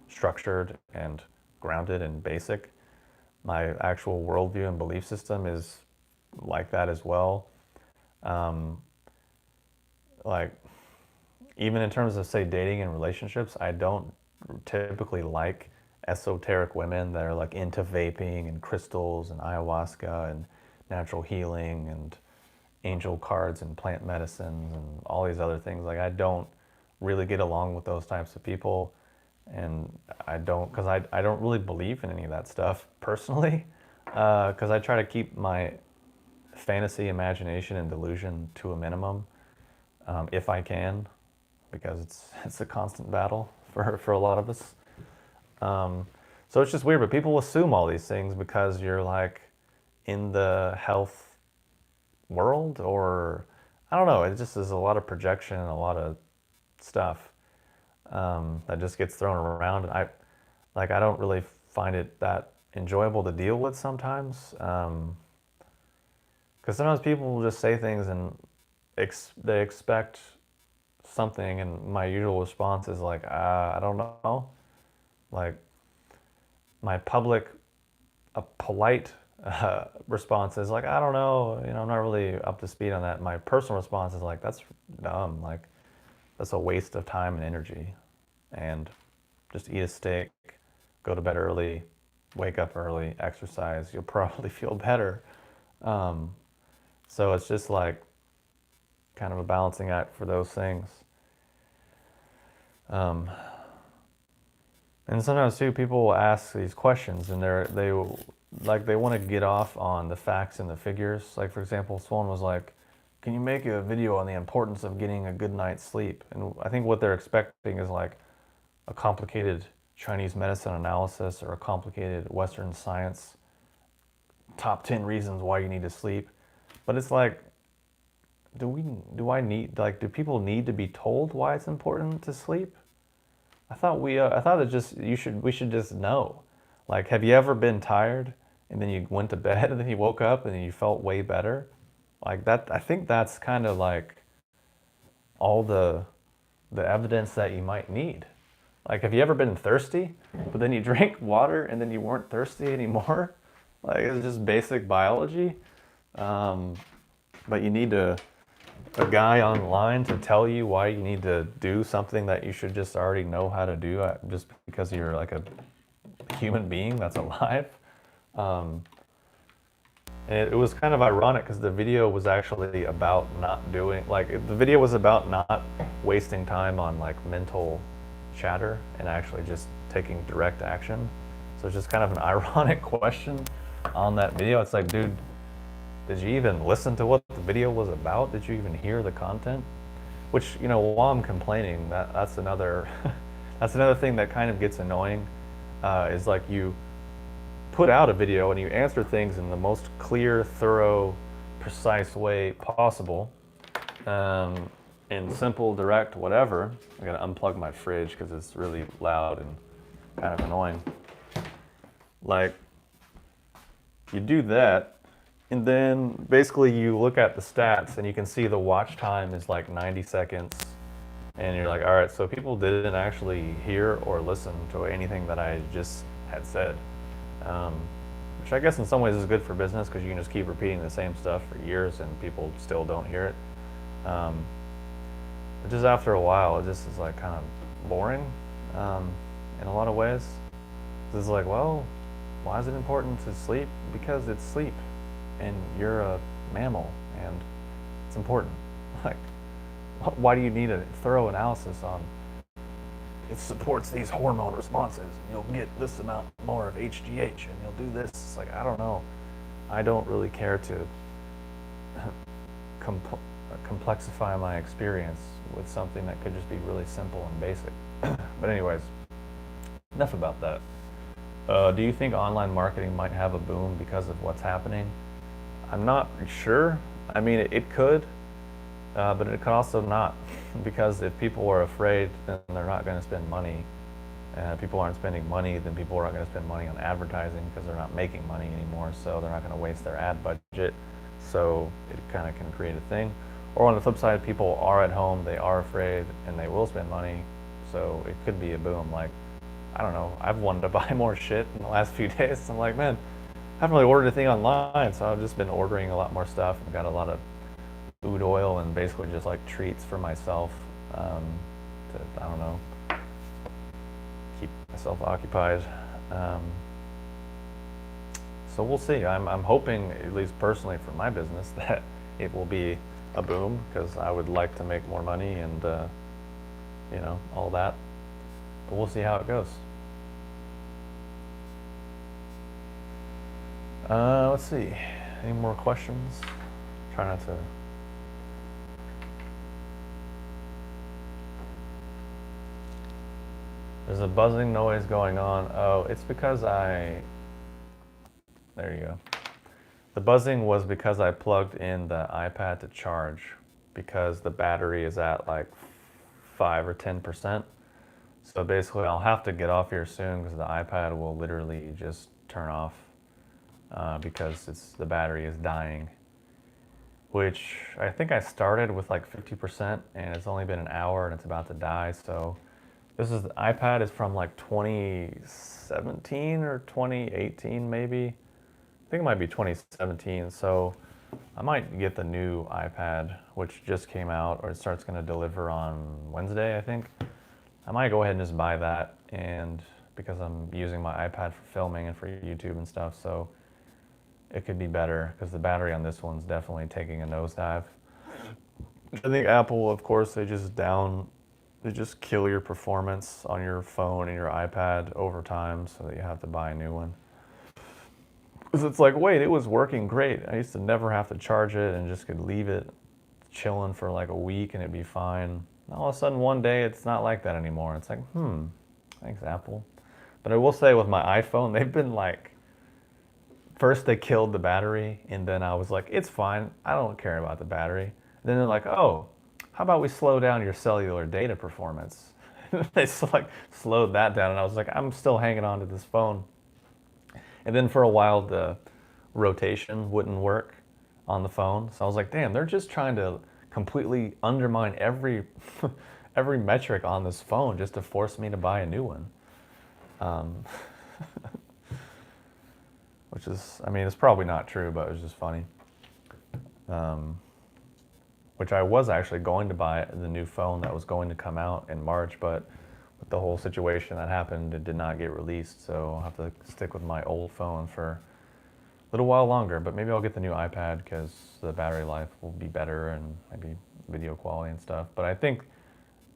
structured and grounded and basic. My actual worldview and belief system is like that as well. Like, even in terms of, say, dating and relationships, I don't typically like esoteric women that are like into vaping and crystals and ayahuasca and natural healing and angel cards and plant medicines and all these other things. Like, I don't really get along with those types of people. And I don't, because I don't really believe in any of that stuff personally, because I try to keep my fantasy, imagination, and delusion to a minimum, if I can, because it's a constant battle for a lot of us. So it's just weird, but people assume all these things because you're like in the health world, or I don't know. It just is a lot of projection and a lot of stuff that just gets thrown around, and I don't really find it that enjoyable to deal with sometimes, because sometimes people will just say things and they expect something, and my usual response is like, I don't know. Like my polite response is like, I don't know, I'm not really up to speed on that. My personal response is like, that's dumb. Like that's a waste of time and energy. And just eat a steak, go to bed early, wake up early, exercise. You'll probably feel better. So it's just like kind of a balancing act for those things. And sometimes too, people will ask these questions, and they want to get off on the facts and the figures. Like for example, someone was like, "Can you make a video on the importance of getting a good night's sleep?" And I think what they're expecting is like a complicated Chinese medicine analysis or a complicated Western science top 10 reasons why you need to sleep. But it's like, do people need to be told why it's important to sleep? I thought that just we should just know. Like, have you ever been tired and then you went to bed and then you woke up and then you felt way better? Like that, I think that's kind of like all the evidence that you might need. Like, have you ever been thirsty, but then you drank water and then you weren't thirsty anymore? Like, it's just basic biology. But you need a guy online to tell you why you need to do something that you should just already know how to do, just because you're like a human being that's alive. And it was kind of ironic because the video was actually about the video was about not wasting time on like mental chatter and actually just taking direct action. So it's just kind of an ironic question on that video. It's like, dude, did you even listen to what the video was about? Did you even hear the content? Which, while I'm complaining, that's another That's another thing that kind of gets annoying, is like you put out a video and you answer things in the most clear, thorough, precise way possible, in simple, direct, whatever. I gotta unplug my fridge because it's really loud and kind of annoying. Like, you do that, and then basically you look at the stats and you can see the watch time is like 90 seconds. And you're like, all right, so people didn't actually hear or listen to anything that I just had said. Which I guess in some ways is good for business because you can just keep repeating the same stuff for years and people still don't hear it. But just after a while, it just is like kind of boring in a lot of ways. It's like, well, why is it important to sleep? Because it's sleep, and you're a mammal, and it's important. Like, why do you need a thorough analysis on it supports these hormone responses, and you'll get this amount more of HGH, and you'll do this? It's like, I don't know. I don't really care to complexify my experience with something that could just be really simple and basic. But anyways, enough about that. Do you think online marketing might have a boom because of what's happening? I'm not sure. I mean, it could, but it could also not, because if people are afraid, then they're not going to spend money. If people aren't spending money, then people aren't going to spend money on advertising because they're not making money anymore, so they're not going to waste their ad budget. So it kind of can create a thing. Or on the flip side, people are at home, they are afraid, and they will spend money, so it could be a boom. Like, I don't know, I've wanted to buy more shit in the last few days. I'm like, man, I haven't really ordered anything online, so I've just been ordering a lot more stuff. I've got a lot of food oil and basically just like treats for myself, to, I don't know, keep myself occupied. So we'll see. I'm hoping, at least personally for my business, that it will be a boom, because I would like to make more money and, you know, all that. But we'll see how it goes. Let's see. Any more questions? Try not to. There's a buzzing noise going on. Oh, it's because there you go. The buzzing was because I plugged in the iPad to charge, because the battery is at like 5 or 10%. So basically I'll have to get off here soon because the iPad will literally just turn off because the battery is dying. Which I think I started with like 50% and it's only been an hour and it's about to die. So the iPad is from like 2017 or 2018 maybe. I think it might be 2017, so I might get the new iPad, which just came out, or it starts going to deliver on Wednesday, I think. I might go ahead and just buy that, and because I'm using my iPad for filming and for YouTube and stuff, so it could be better, because the battery on this one's definitely taking a nosedive. I think Apple, of course, they just kill your performance on your phone and your iPad over time, so that you have to buy a new one. Because it's like, wait, it was working great. I used to never have to charge it and just could leave it chilling for like a week and it'd be fine. And all of a sudden, one day, it's not like that anymore. It's like, thanks, Apple. But I will say with my iPhone, they've been like, first they killed the battery, and then I was like, it's fine. I don't care about the battery. And then they're like, oh, how about we slow down your cellular data performance? They like slowed that down, and I was like, I'm still hanging on to this phone. And then for a while, the rotation wouldn't work on the phone. So I was like, damn, they're just trying to completely undermine every every metric on this phone just to force me to buy a new one. Which is, I mean, it's probably not true, but it was just funny. Which I was actually going to buy the new phone that was going to come out in March, but with the whole situation that happened, it did not get released, so I'll have to stick with my old phone for a little while longer, but maybe I'll get the new iPad because the battery life will be better and maybe video quality and stuff. But I think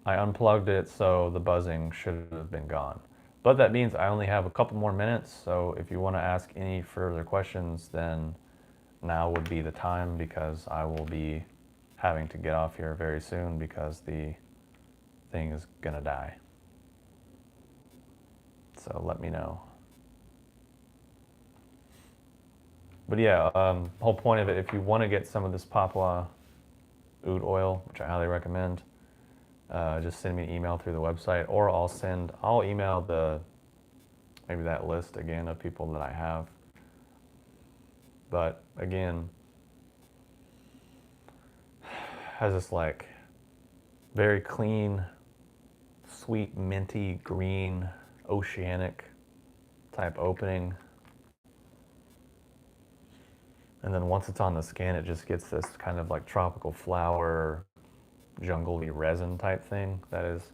I unplugged it, so the buzzing should have been gone. But that means I only have a couple more minutes, so if you want to ask any further questions, then now would be the time, because I will be having to get off here very soon because the thing is gonna die. So let me know. But yeah, whole point of it, if you want to get some of this Papua oud oil, which I highly recommend, just send me an email through the website, or I'll email maybe that list again of people that I have. But again, has this like very clean, sweet, minty, green, oceanic type opening. And then once it's on the skin, it just gets this kind of like tropical flower, jungly resin type thing that is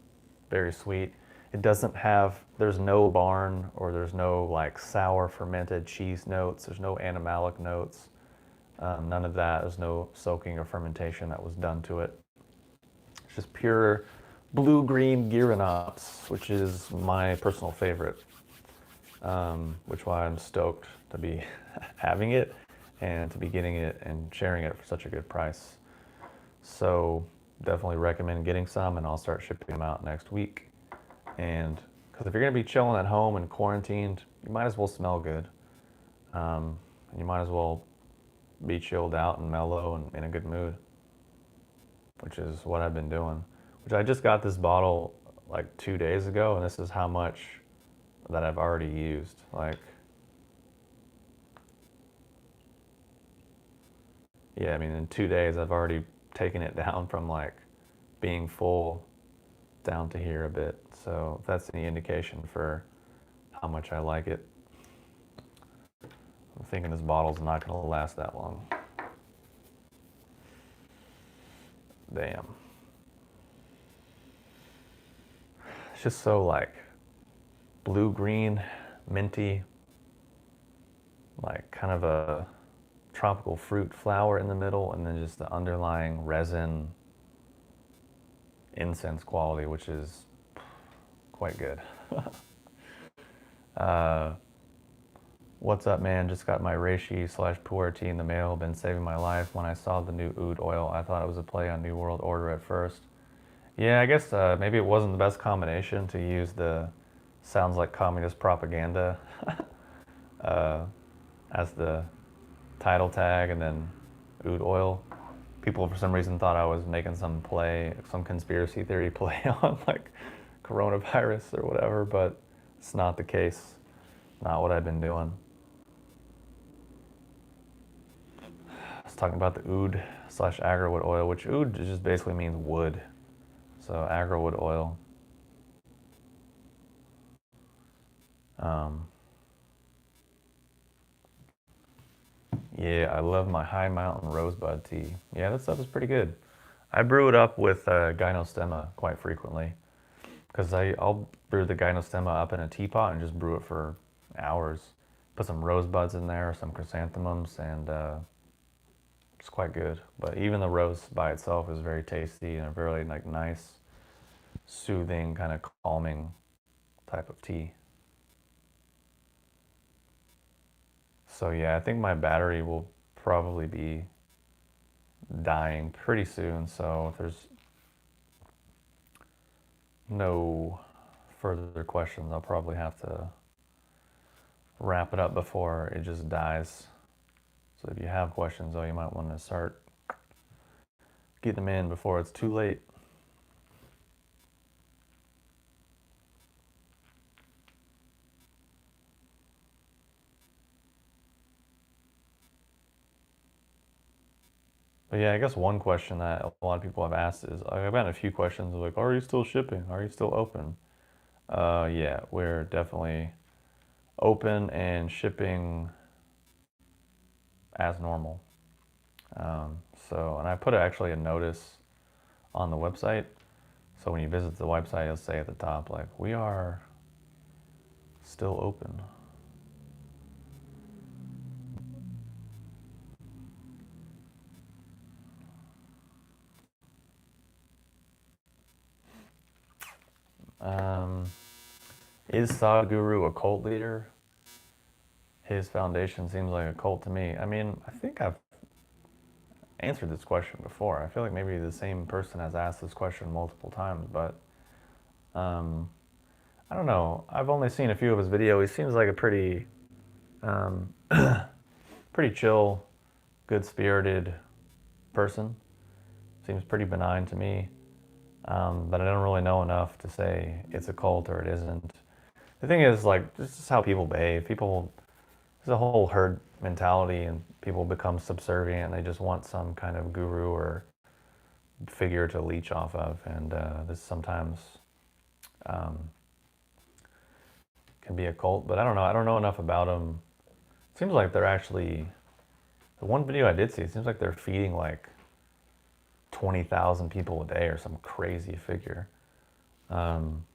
very sweet. It doesn't have, there's no barn or there's no like sour fermented cheese notes. There's no animalic notes. None of that. There's no soaking or fermentation that was done to it. It's just pure blue-green Gyronops, which is my personal favorite, which why I'm stoked to be having it and to be getting it and sharing it for such a good price. So definitely recommend getting some, and I'll start shipping them out next week. And because if you're going to be chilling at home and quarantined, you might as well smell good. And you might as well be chilled out and mellow and in a good mood, which is what I've been doing. Which I just got this bottle like 2 days ago, and this is how much that I've already used. Like, yeah, I mean, in 2 days, I've already taken it down from like being full down to here a bit. So if that's any indication for how much I like it, I'm thinking this bottle's not going to last that long. Damn. It's just so like blue-green, minty, like kind of a tropical fruit flower in the middle, and then just the underlying resin incense quality, which is quite good. What's up, man? Just got my reishi/pu'er tea in the mail. Been saving my life. When I saw the new oud oil, I thought it was a play on New World Order at first. Yeah, I guess maybe it wasn't the best combination to use the sounds like communist propaganda as the title tag, and then oud oil. People for some reason thought I was making some conspiracy theory play on like coronavirus or whatever, but it's not the case. Not what I've been doing. I was talking about the oud/agarwood oil, which oud just basically means wood. So agarwood oil. Yeah, I love my High Mountain Rosebud tea. Yeah, that stuff is pretty good. I brew it up with gynostemma quite frequently, because I'll brew the gynostemma up in a teapot and just brew it for hours. Put some rosebuds in there, some chrysanthemums, and it's quite good. But even the rose by itself is very tasty and a very like nice, soothing, kind of calming type of tea. So yeah, I think my battery will probably be dying pretty soon. So if there's no further questions, I'll probably have to wrap it up before it just dies. So if you have questions, though, you might want to start getting them in before it's too late. But yeah, I guess one question that a lot of people have asked is, I've gotten a few questions like, are you still shipping? Are you still open? Yeah, we're definitely open and shipping as normal. And I put actually a notice on the website. So when you visit the website, it'll say at the top, like, we are still open. Is Sadhguru a cult leader? His foundation seems like a cult to me. I mean, I think I've answered this question before. I feel like maybe the same person has asked this question multiple times, but I don't know. I've only seen a few of his videos. He seems like a pretty, um, pretty chill, good-spirited person. Seems pretty benign to me. But I don't really know enough to say it's a cult or it isn't. The thing is, like, this is how people behave. People, there's a whole herd mentality, and people become subservient. They just want some kind of guru or figure to leech off of, and this sometimes um, can be a cult. But I don't know. I don't know enough about them. It seems like they're actually the one video I did see. It seems like they're feeding like 20,000 people a day or some crazy figure. Um,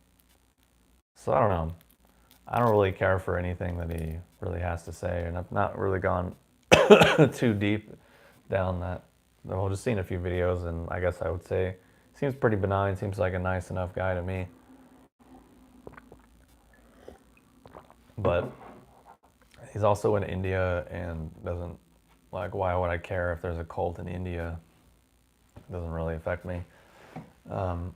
so I don't know. I don't really care for anything that he really has to say, and I've not really gone too deep down that. I've just seen a few videos, and I guess I would say seems pretty benign. Seems like a nice enough guy to me. But he's also in India and doesn't like. Why would I care if there's a cult in India? It doesn't really affect me. Um,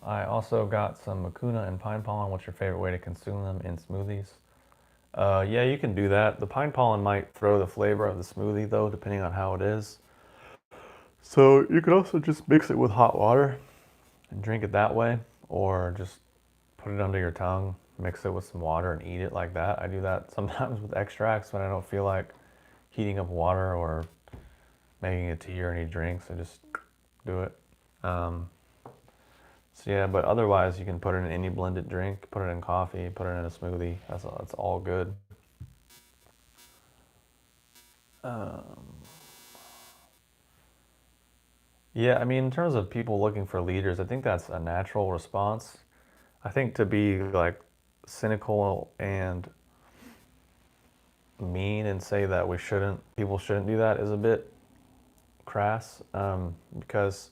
I also got some Mucuna and pine pollen. What's your favorite way to consume them in smoothies? Yeah, you can do that. The pine pollen might throw the flavor of the smoothie though, depending on how it is. So you could also just mix it with hot water and drink it that way, or just put it under your tongue, mix it with some water, and eat it like that. I do that sometimes with extracts when I don't feel like heating up water or making a tea or any drinks. I just do it. Um, so yeah, but otherwise you can put it in any blended drink, put it in coffee, put it in a smoothie. That's all good. Um, yeah, I mean, in terms of people looking for leaders, I think that's a natural response. I think to be like cynical and mean and say that people shouldn't do that is a bit crass, because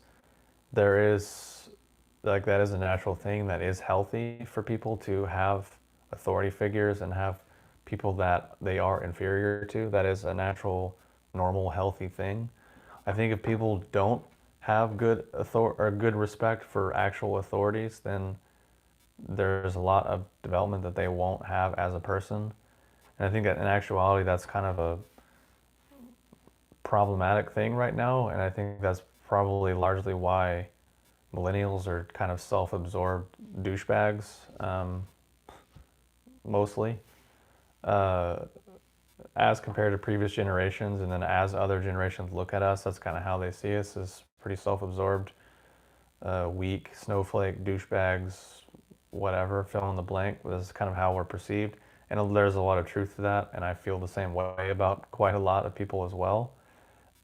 there is, like, that is a natural thing that is healthy for people to have authority figures and have people that they are inferior to. That is a natural, normal, healthy thing. I think if people don't have good respect for actual authorities, then there's a lot of development that they won't have as a person. And I think that in actuality, that's kind of a problematic thing right now. And I think that's probably largely why millennials are kind of self-absorbed douchebags, mostly, uh, as compared to previous generations. And then as other generations look at us, that's kind of how they see us, as pretty self-absorbed, weak, snowflake, douchebags, whatever, fill in the blank. This is kind of how we're perceived. And there's a lot of truth to that. And I feel the same way about quite a lot of people as well.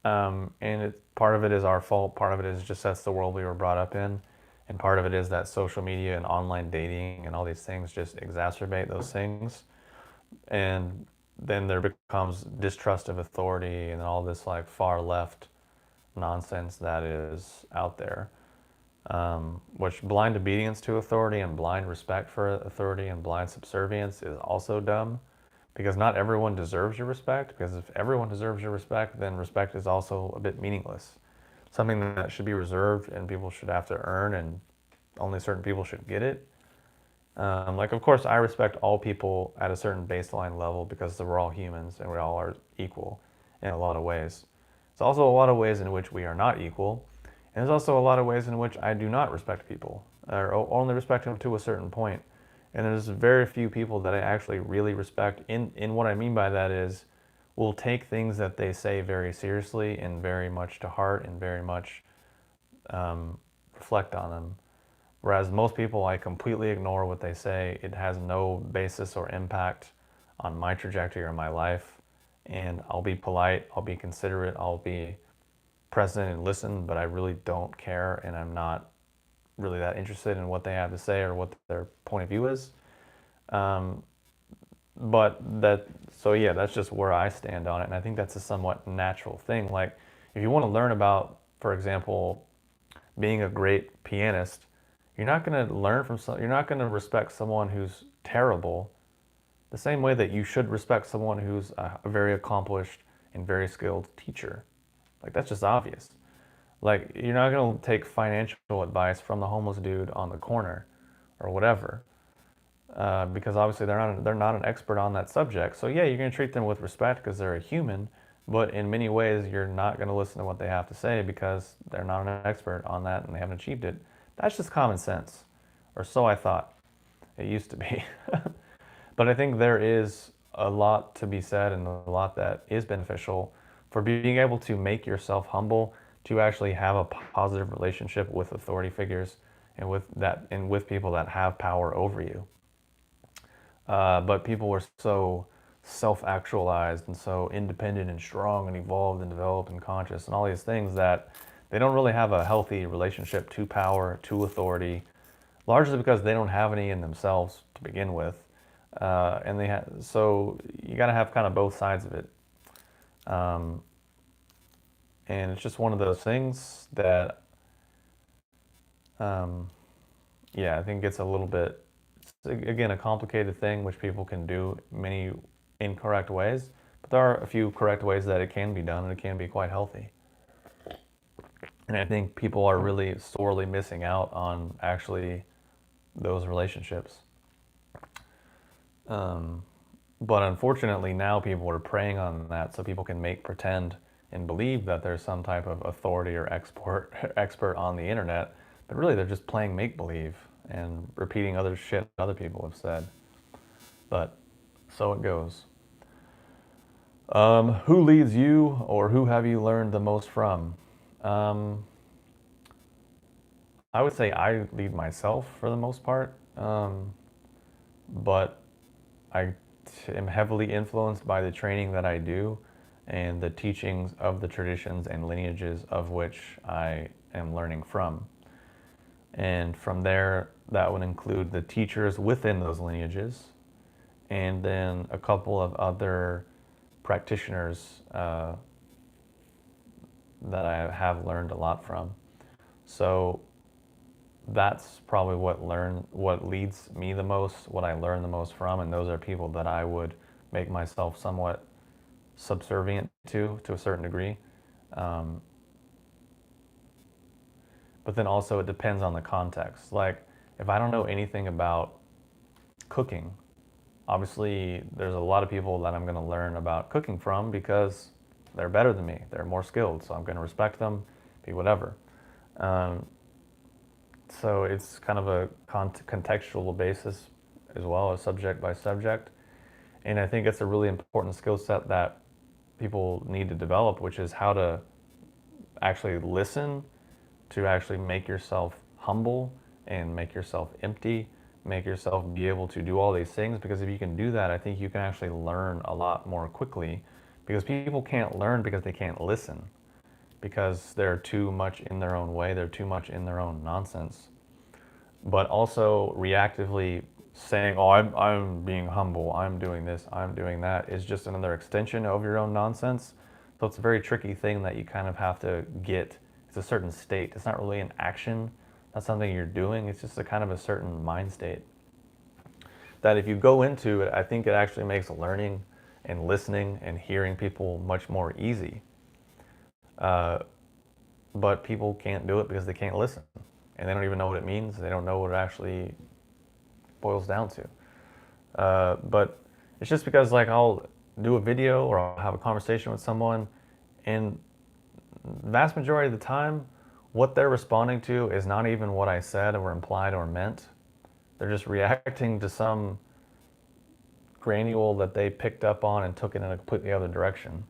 Part of it is our fault. Part of it is just that's the world we were brought up in. And part of it is that social media and online dating and all these things just exacerbate those things. And then there becomes distrust of authority and all this like far left nonsense that is out there. Which blind obedience to authority and blind respect for authority and blind subservience is also dumb, because not everyone deserves your respect. Because if everyone deserves your respect, then respect is also a bit meaningless. Something that should be reserved and people should have to earn, and only certain people should get it. Like, of course, I respect all people at a certain baseline level because we're all humans and we all are equal in a lot of ways. There's also a lot of ways in which we are not equal. And there's also a lot of ways in which I do not respect people, or only respect them to a certain point. And there's very few people that I actually really respect. In what I mean by that is, will take things that they say very seriously and very much to heart and very much reflect on them. Whereas most people, I completely ignore what they say. It has no basis or impact on my trajectory or my life. And I'll be polite, I'll be considerate, I'll be present and listen, but I really don't care, and I'm not really that interested in what they have to say or what their point of view is. Um, but that, so yeah, that's just where I stand on it, and I think that's a somewhat natural thing. Like, if you want to learn about, for example, being a great pianist, you're not going to you're not going to respect someone who's terrible the same way that you should respect someone who's a very accomplished and very skilled teacher. Like, that's just obvious. Like, you're not going to take financial advice from the homeless dude on the corner or whatever, because obviously they're not an expert on that subject. So yeah, you're going to treat them with respect because they're a human, but in many ways you're not going to listen to what they have to say because they're not an expert on that and they haven't achieved it. That's just common sense, or so I thought it used to be. But I think there is a lot to be said and a lot that is beneficial for being able to make yourself humble, to actually have a positive relationship with authority figures and with people that have power over you. But people were so self-actualized and so independent and strong and evolved and developed and conscious and all these things that they don't really have a healthy relationship to power, to authority, largely because they don't have any in themselves to begin with. So you got to have kind of both sides of it. Um, and it's just one of those things that, um, yeah, I think gets a little bit, again, a complicated thing which people can do many incorrect ways, but there are a few correct ways that it can be done and it can be quite healthy. And I think people are really sorely missing out on actually those relationships. Um, but unfortunately, now people are preying on that so people can make pretend and believe that there's some type of authority or expert on the internet, but really they're just playing make believe and repeating other shit other people have said. But so it goes. Who leads you, or who have you learned the most from? Um, I would say I lead myself for the most part, but I am heavily influenced by the training that I do and the teachings of the traditions and lineages of which I am learning from. And from there, that would include the teachers within those lineages, and then a couple of other practitioners that I have learned a lot from. So that's probably what leads me the most, what I learn the most from, and those are people that I would make myself somewhat subservient to a certain degree. Um, but then also it depends on the context. Like, if I don't know anything about cooking, obviously there's a lot of people that I'm going to learn about cooking from because they're better than me, they're more skilled, so I'm going to respect them, be whatever. Um, so it's kind of a contextual basis as well as subject by subject. And I think it's a really important skill set that people need to develop, which is how to actually listen, to actually make yourself humble and make yourself empty, make yourself be able to do all these things. Because if you can do that, I think you can actually learn a lot more quickly, because people can't learn because they can't listen, because they're too much in their own way, they're too much in their own nonsense. But also reactively saying, oh, I'm being humble, I'm doing this, I'm doing that, is just another extension of your own nonsense. So it's a very tricky thing that you kind of have to get. It's a certain state. It's not really an action. That's something you're doing. It's just a kind of a certain mind state that if you go into it, I think it actually makes learning and listening and hearing people much more easy. Uh, but people can't do it because they can't listen. And they don't even know what it means. They don't know what it actually boils down to. But it's just because, like, I'll do a video or I'll have a conversation with someone, and the vast majority of the time, what they're responding to is not even what I said or implied or meant. They're just reacting to some granule that they picked up on and took it in a completely other direction.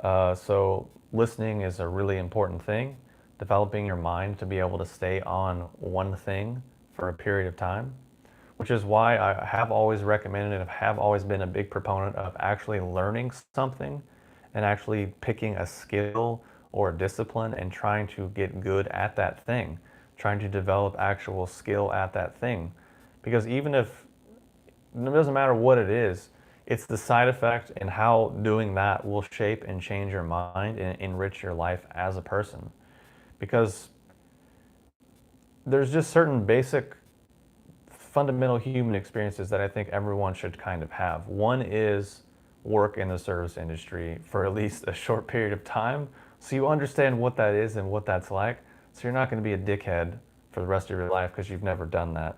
So listening is a really important thing. Developing your mind to be able to stay on one thing for a period of time, which is why I have always recommended and have always been a big proponent of actually learning something and actually picking a skill or a discipline and trying to get good at that thing, trying to develop actual skill at that thing. Because even if it doesn't matter what it is, it's the side effect and how doing that will shape and change your mind and enrich your life as a person. Because there's just certain basic fundamental human experiences that I think everyone should kind of have. One is work in the service industry for at least a short period of time So you understand what that is and what that's like. So you're not going to be a dickhead for the rest of your life because you've never done that.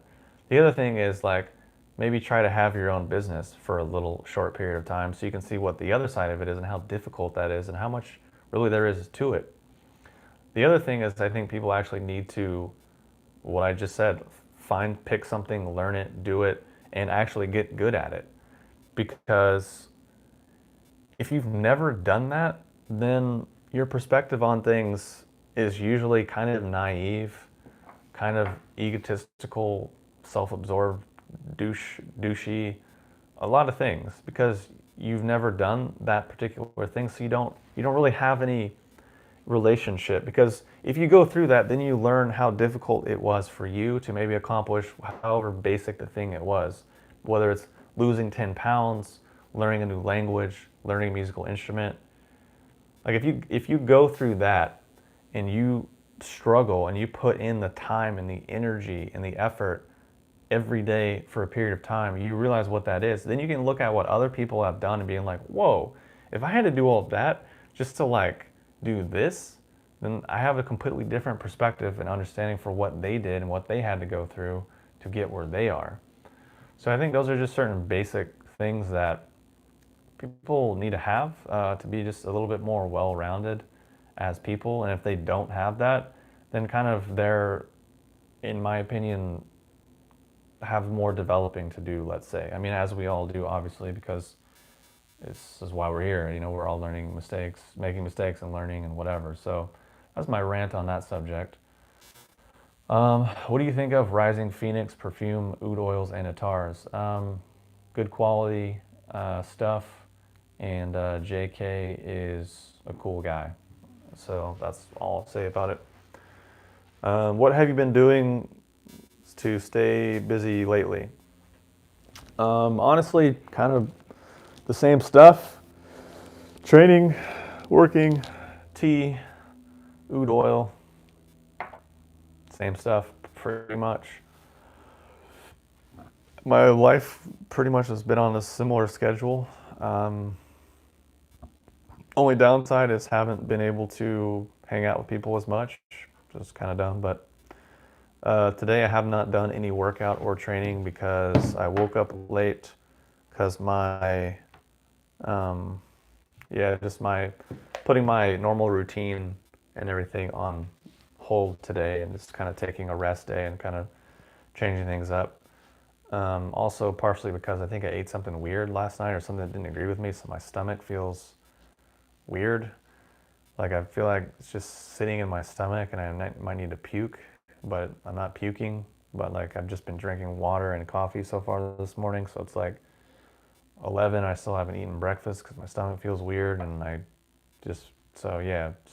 The other thing is like maybe try to have your own business for a little short period of time so you can see what the other side of it is and how difficult that is and how much really there is to it. The other thing is I think people actually need to, what I just said, pick something, learn it, do it, and actually get good at it. Because if you've never done that, then your perspective on things is usually kind of naive, kind of egotistical, self-absorbed, douchey, a lot of things because you've never done that particular thing, so you don't really have any relationship. Because if you go through that, then you learn how difficult it was for you to maybe accomplish however basic the thing it was, whether it's losing 10 pounds, learning a new language, learning a musical instrument. Like if you go through that and you struggle and you put in the time and the energy and the effort every day for a period of time, you realize what that is. Then you can look at what other people have done and being like, whoa, if I had to do all of that just to like do this, then I have a completely different perspective and understanding for what they did and what they had to go through to get where they are. So I think those are just certain basic things that people need to have to be just a little bit more well-rounded as people. And if they don't have that, then kind of they're, in my opinion, have more developing to do, let's say. I mean, as we all do, obviously, because this is why we're here. You know, we're all learning mistakes, making mistakes and learning and whatever. So that's my rant on that subject. What do you think of Rising Phoenix perfume, oud oils, and attars? Good quality stuff, and JK is a cool guy. So that's all I'll say about it. What have you been doing to stay busy lately? Honestly, kind of the same stuff. Training, working, tea, oud oil, same stuff pretty much. My life pretty much has been on a similar schedule. Only downside is haven't been able to hang out with people as much, which is kind of dumb. But today I have not done any workout or training because I woke up late because just my putting my normal routine and everything on hold today and just kind of taking a rest day and kind of changing things up. Also, partially because I think I ate something weird last night or something that didn't agree with me, so my stomach feels weird. Like I feel like it's just sitting in my stomach and I might need to puke, but I'm not puking. But like I've just been drinking water and coffee so far this morning, so it's like 11. I still haven't eaten breakfast because my stomach feels weird, and just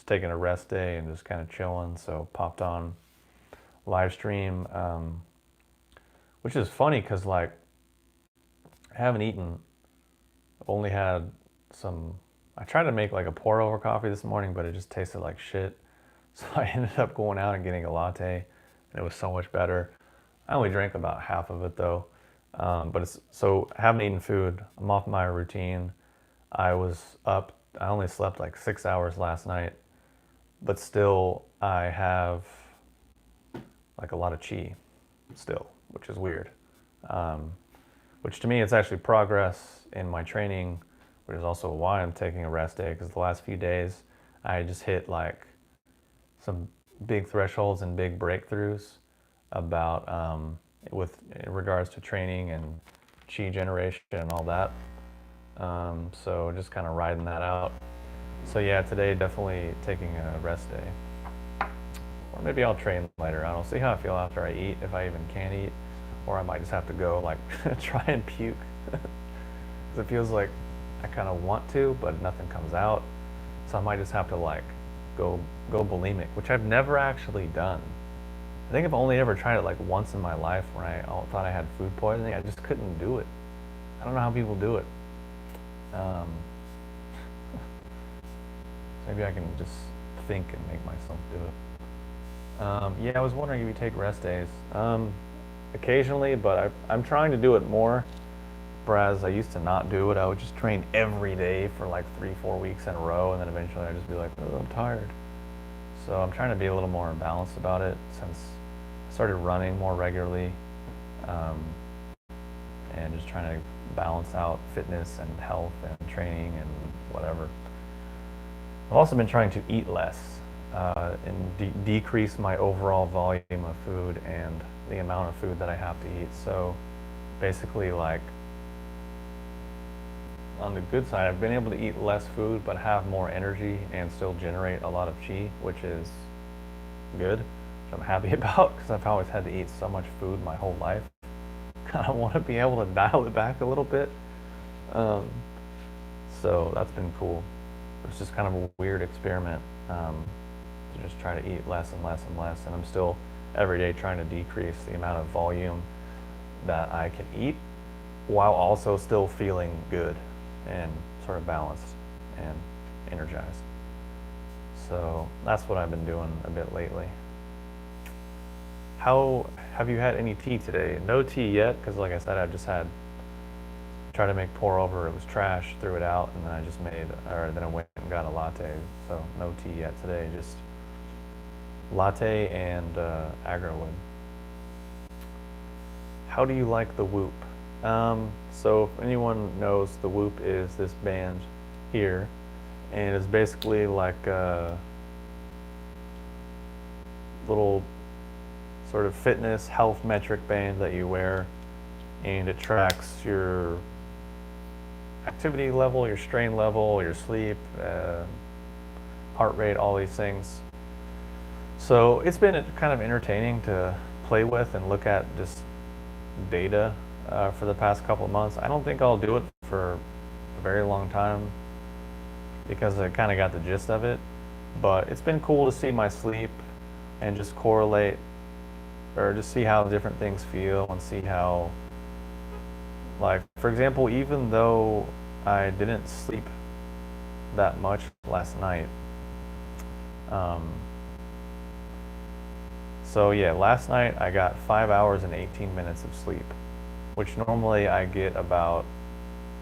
taking a rest day and just kind of chilling. So popped on live stream, which is funny because like I haven't eaten. I've only had some. I tried to make like a pour over coffee this morning, but it just tasted like shit. So I ended up going out and getting a latte, and it was so much better. I only drank about half of it though. But it's so I haven't eaten food. I'm off my routine. I was up. I only slept like 6 hours last night, but still I have like a lot of chi still, which is weird. Which to me, it's actually progress in my training, which is also why I'm taking a rest day because the last few days I just hit like some big thresholds and big breakthroughs about with in regards to training and chi generation and all that. So just kind of riding that out. So yeah, today definitely taking a rest day. Or maybe I'll train later. I don't see how I feel after I eat, if I even can eat. Or I might just have to go like try and puke. Because it feels like I kind of want to, but nothing comes out. So I might just have to like go bulimic, which I've never actually done. I think I've only ever tried it like once in my life when I thought I had food poisoning. I just couldn't do it. I don't know how people do it. Maybe I can just think and make myself do it. Yeah, I was wondering if you take rest days. Occasionally, but I'm trying to do it more whereas I used to not do it. I would just train every day for like 3-4 weeks in a row, and then eventually I'd just be like, oh, I'm tired. So I'm trying to be a little more balanced about it since I started running more regularly, um, and just trying to balance out fitness and health and training and whatever. I've also been trying to eat less and decrease my overall volume of food and the amount of food that I have to eat. So basically, like, on the good side, I've been able to eat less food but have more energy and still generate a lot of chi, which is good, which I'm happy about because I've always had to eat so much food my whole life. I want to be able to dial it back a little bit. So that's been cool. It's just kind of a weird experiment, to just try to eat less and less and less. And I'm still every day trying to decrease the amount of volume that I can eat while also still feeling good and sort of balanced and energized. So that's what I've been doing a bit lately. How have you had any tea today? No tea yet, because like I said, I just had tried to make pour over. It was trash, threw it out, and then I just made, or then I went and got a latte. So no tea yet today, just latte and agarwood. How do you like the Whoop? So if anyone knows, the Whoop is this band here, and it's basically like a little sort of fitness health metric band that you wear, and it tracks your activity level, your strain level, your sleep, heart rate, all these things. So it's been kind of entertaining to play with and look at just data for the past couple of months. I don't think I'll do it for a very long time because I kind of got the gist of it, but it's been cool to see my sleep and just correlate, or just see how different things feel and see how, like, for example, even though I didn't sleep that much last night, so yeah, last night I got 5 hours and 18 minutes of sleep, which normally I get about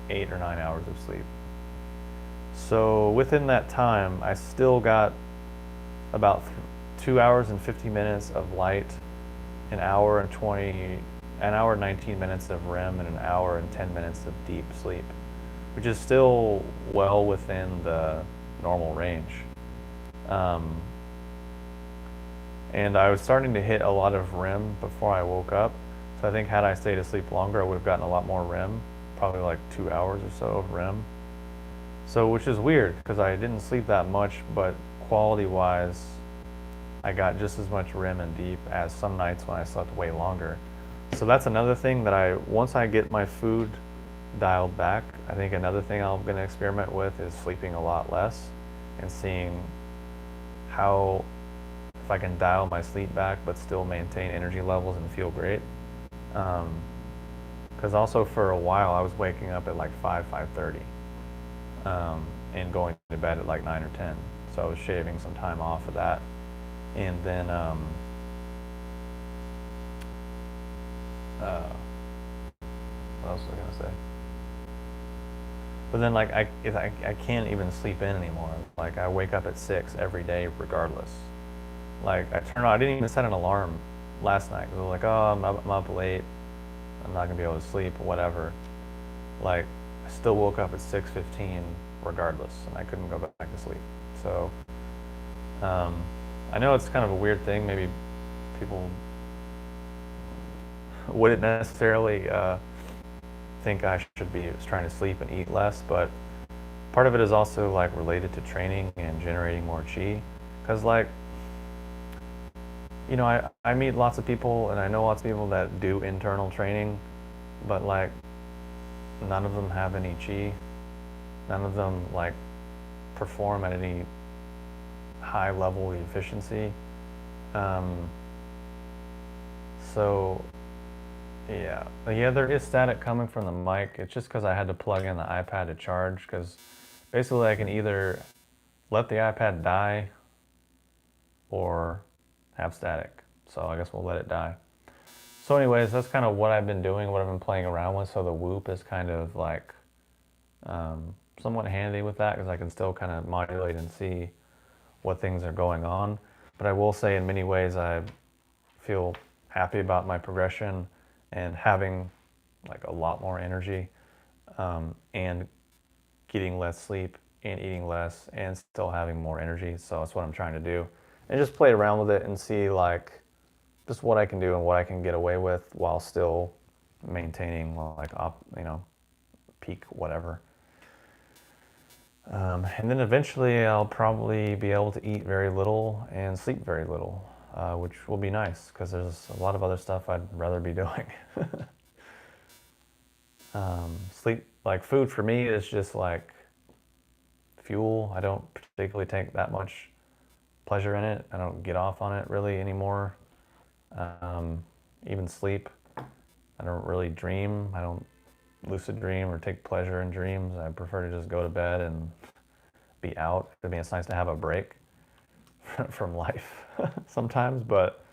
8 or 9 hours of sleep. So within that time, I still got about 2 hours and 50 minutes of light, an hour and 19 minutes of REM, and an hour and 10 minutes of deep sleep, which is still well within the normal range. And I was starting to hit a lot of REM before I woke up. So I think had I stayed asleep longer, I would have gotten a lot more REM, probably like 2 hours or so of REM. So, which is weird because I didn't sleep that much, but quality-wise, I got just as much REM and deep as some nights when I slept way longer. So that's another thing that once I get my food dialed back, I think another thing I'm going to experiment with is sleeping a lot less and seeing how, if I can dial my sleep back but still maintain energy levels and feel great. Because also for a while I was waking up at like 5:30, and going to bed at like 9 or 10. So I was shaving some time off of that. And then what else was I gonna say? But then like I can't even sleep in anymore. Like I wake up at 6 every day regardless. Like I didn't even set an alarm last night because I was like, oh, I'm up late, I'm not gonna be able to sleep or whatever. Like I still woke up at 6:15 regardless, and I couldn't go back to sleep. So I know it's kind of a weird thing. Maybe people wouldn't necessarily think I should be trying to sleep and eat less, but part of it is also like related to training and generating more chi. Because like, you know, I meet lots of people and I know lots of people that do internal training, but like none of them have any chi. None of them like perform at any high level of efficiency. So yeah, there is static coming from the mic. It's just because I had to plug in the iPad to charge, because basically I can either let the iPad die or have static. So I guess we'll let it die. So anyways, that's kind of what I've been doing, what I've been playing around with. So the Whoop is kind of like somewhat handy with that because I can still kind of modulate and see what things are going on. But I will say in many ways I feel happy about my progression and having like a lot more energy, and getting less sleep and eating less and still having more energy. So that's what I'm trying to do. And just play around with it and see like just what I can do and what I can get away with while still maintaining like peak whatever. And then eventually I'll probably be able to eat very little and sleep very little, which will be nice because there's a lot of other stuff I'd rather be doing. Sleep, like food for me is just like fuel. I don't particularly take that much pleasure in it. I don't get off on it really anymore. Even sleep, I don't really dream. I don't lucid dream or take pleasure in dreams. I prefer to just go to bed and be out. I mean, it's nice to have a break from life sometimes, but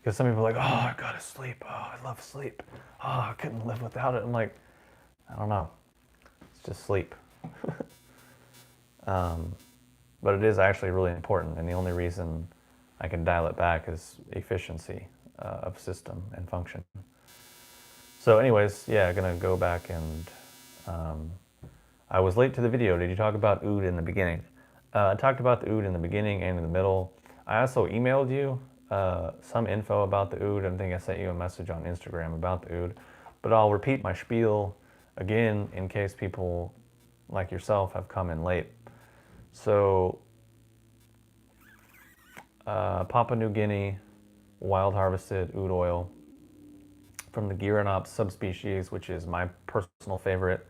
because some people are like, oh, I gotta sleep. Oh, I love sleep. Oh, I couldn't live without it. I'm like, I don't know. It's just sleep. But it is actually really important, and the only reason I can dial it back is efficiency of system and function. So anyways, yeah, gonna go back and I was late to the video. Did you talk about oud in the beginning? I talked about the oud in the beginning and in the middle. I also emailed you some info about the oud. I think I sent you a message on Instagram about the oud, but I'll repeat my spiel again in case people like yourself have come in late. So Papua New Guinea wild harvested oud oil from the Gyronops subspecies, which is my personal favorite,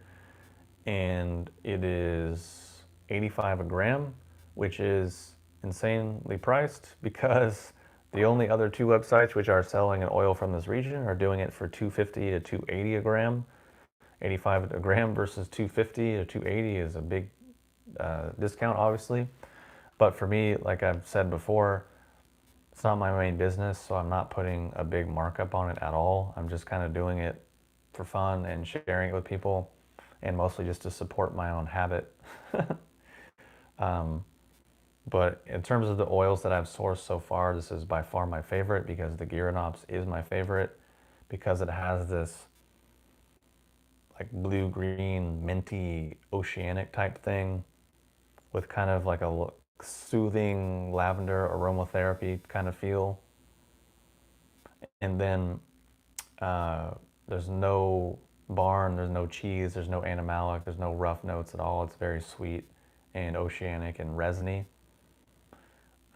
and it is 85 a gram, which is insanely priced because the only other two websites which are selling an oil from this region are doing it for 250 to 280 a gram. 85 a gram versus 250 to 280 is a big discount, obviously. But for me, like I've said before, it's not my main business, so I'm not putting a big markup on it at all. I'm just kind of doing it for fun and sharing it with people, and mostly just to support my own habit. But in terms of the oils that I've sourced so far, this is by far my favorite because the Gyronops is my favorite because it has this like blue-green, minty, oceanic type thing with kind of like a soothing lavender aromatherapy kind of feel. And then there's no barn, there's no cheese, there's no animalic, there's no rough notes at all. It's very sweet and oceanic and resiny.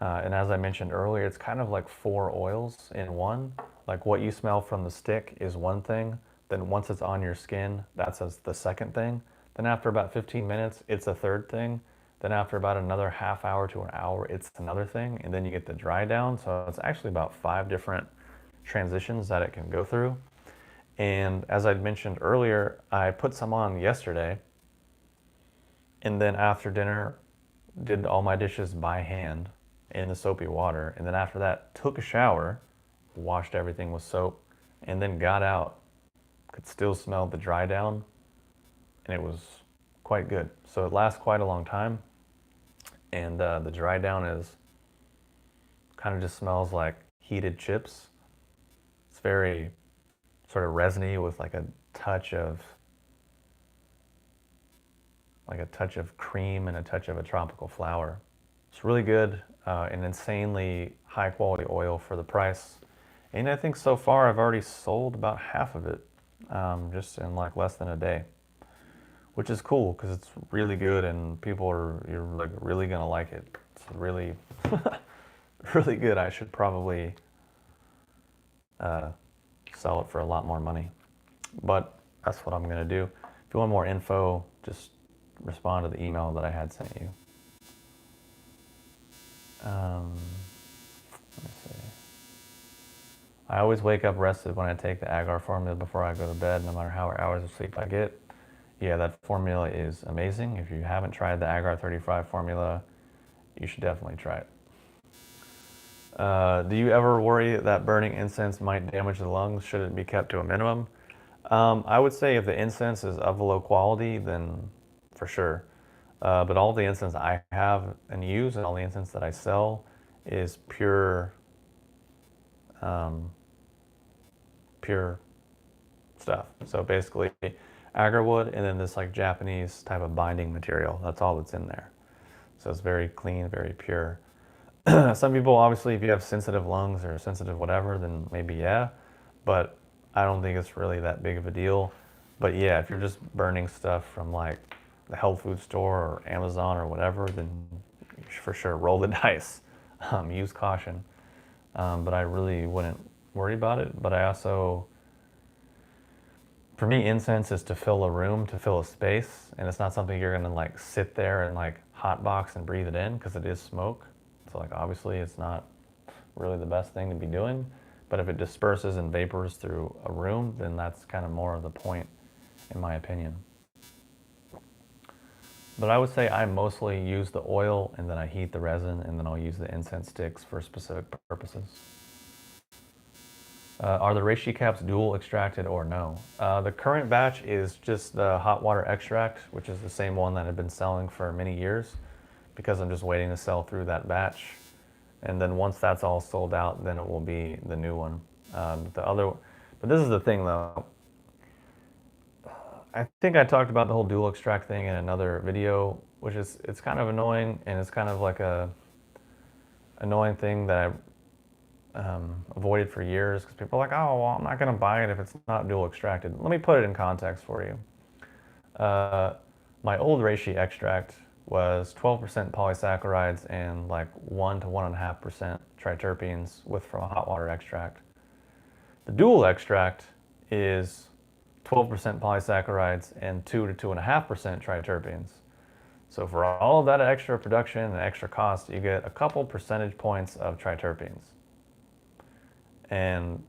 And as I mentioned earlier, it's kind of like four oils in one. Like what you smell from the stick is one thing. Then once it's on your skin, that's the second thing. Then after about 15 minutes, it's a third thing. Then after about another half hour to an hour, it's another thing. And then you get the dry down. So it's actually about 5 different transitions that it can go through. And as I'd mentioned earlier, I put some on yesterday. And then after dinner, did all my dishes by hand in the soapy water. And then after that, took a shower, washed everything with soap, and then got out. Could still smell the dry down, and it was quite good. So it lasts quite a long time, and the dry down is kind of just smells like heated chips. It's very sort of resiny with like a touch of cream and a touch of a tropical flower. It's really good, an insanely high quality oil for the price. And I think so far I've already sold about half of it, just in like less than a day, which is cool because it's really good and you're like really gonna like it. It's really, really good. I should probably sell it for a lot more money, but that's what I'm gonna do. If you want more info, just respond to the email that I had sent you. Let me see. I always wake up rested when I take the agar formula before I go to bed, no matter how many hours of sleep I get. Yeah, that formula is amazing. If you haven't tried the agar 35 formula, you should definitely try it. Do you ever worry that burning incense might damage the lungs? Should it be kept to a minimum? I would say if the incense is of low quality, then for sure. But all the incense I have and use, and all the incense that I sell, is pure stuff. So basically, agarwood and then this like Japanese type of binding material. That's all that's in there. So it's very clean, very pure. Some people, obviously, if you have sensitive lungs or sensitive whatever, then maybe yeah. But I don't think it's really that big of a deal. But yeah, if you're just burning stuff from like the health food store or Amazon or whatever, then for sure roll the dice. Use caution. But I really wouldn't worry about it. But I also, for me, incense is to fill a room, to fill a space, and it's not something you're gonna like sit there and like hot box and breathe it in because it is smoke. So like obviously it's not really the best thing to be doing. But if it disperses and vapors through a room, then that's kind of more of the point, in my opinion. But I would say I mostly use the oil and then I heat the resin and then I'll use the incense sticks for specific purposes. Are the reishi caps dual extracted or no? The current batch is just the hot water extract, which is the same one that I've been selling for many years because I'm just waiting to sell through that batch. And then once that's all sold out, then it will be the new one. But this is the thing though. I think I talked about the whole dual extract thing in another video, which is it's kind of annoying and it's kind of like a annoying thing that I avoided for years because people are like, oh, well, I'm not going to buy it if it's not dual extracted. Let me put it in context for you. My old reishi extract was 12% polysaccharides and like 1 to 1.5% triterpenes with from a hot water extract. The dual extract is 12% polysaccharides and 2 to 2.5% triterpenes. So for all of that extra production and extra cost, you get a couple percentage points of triterpenes. And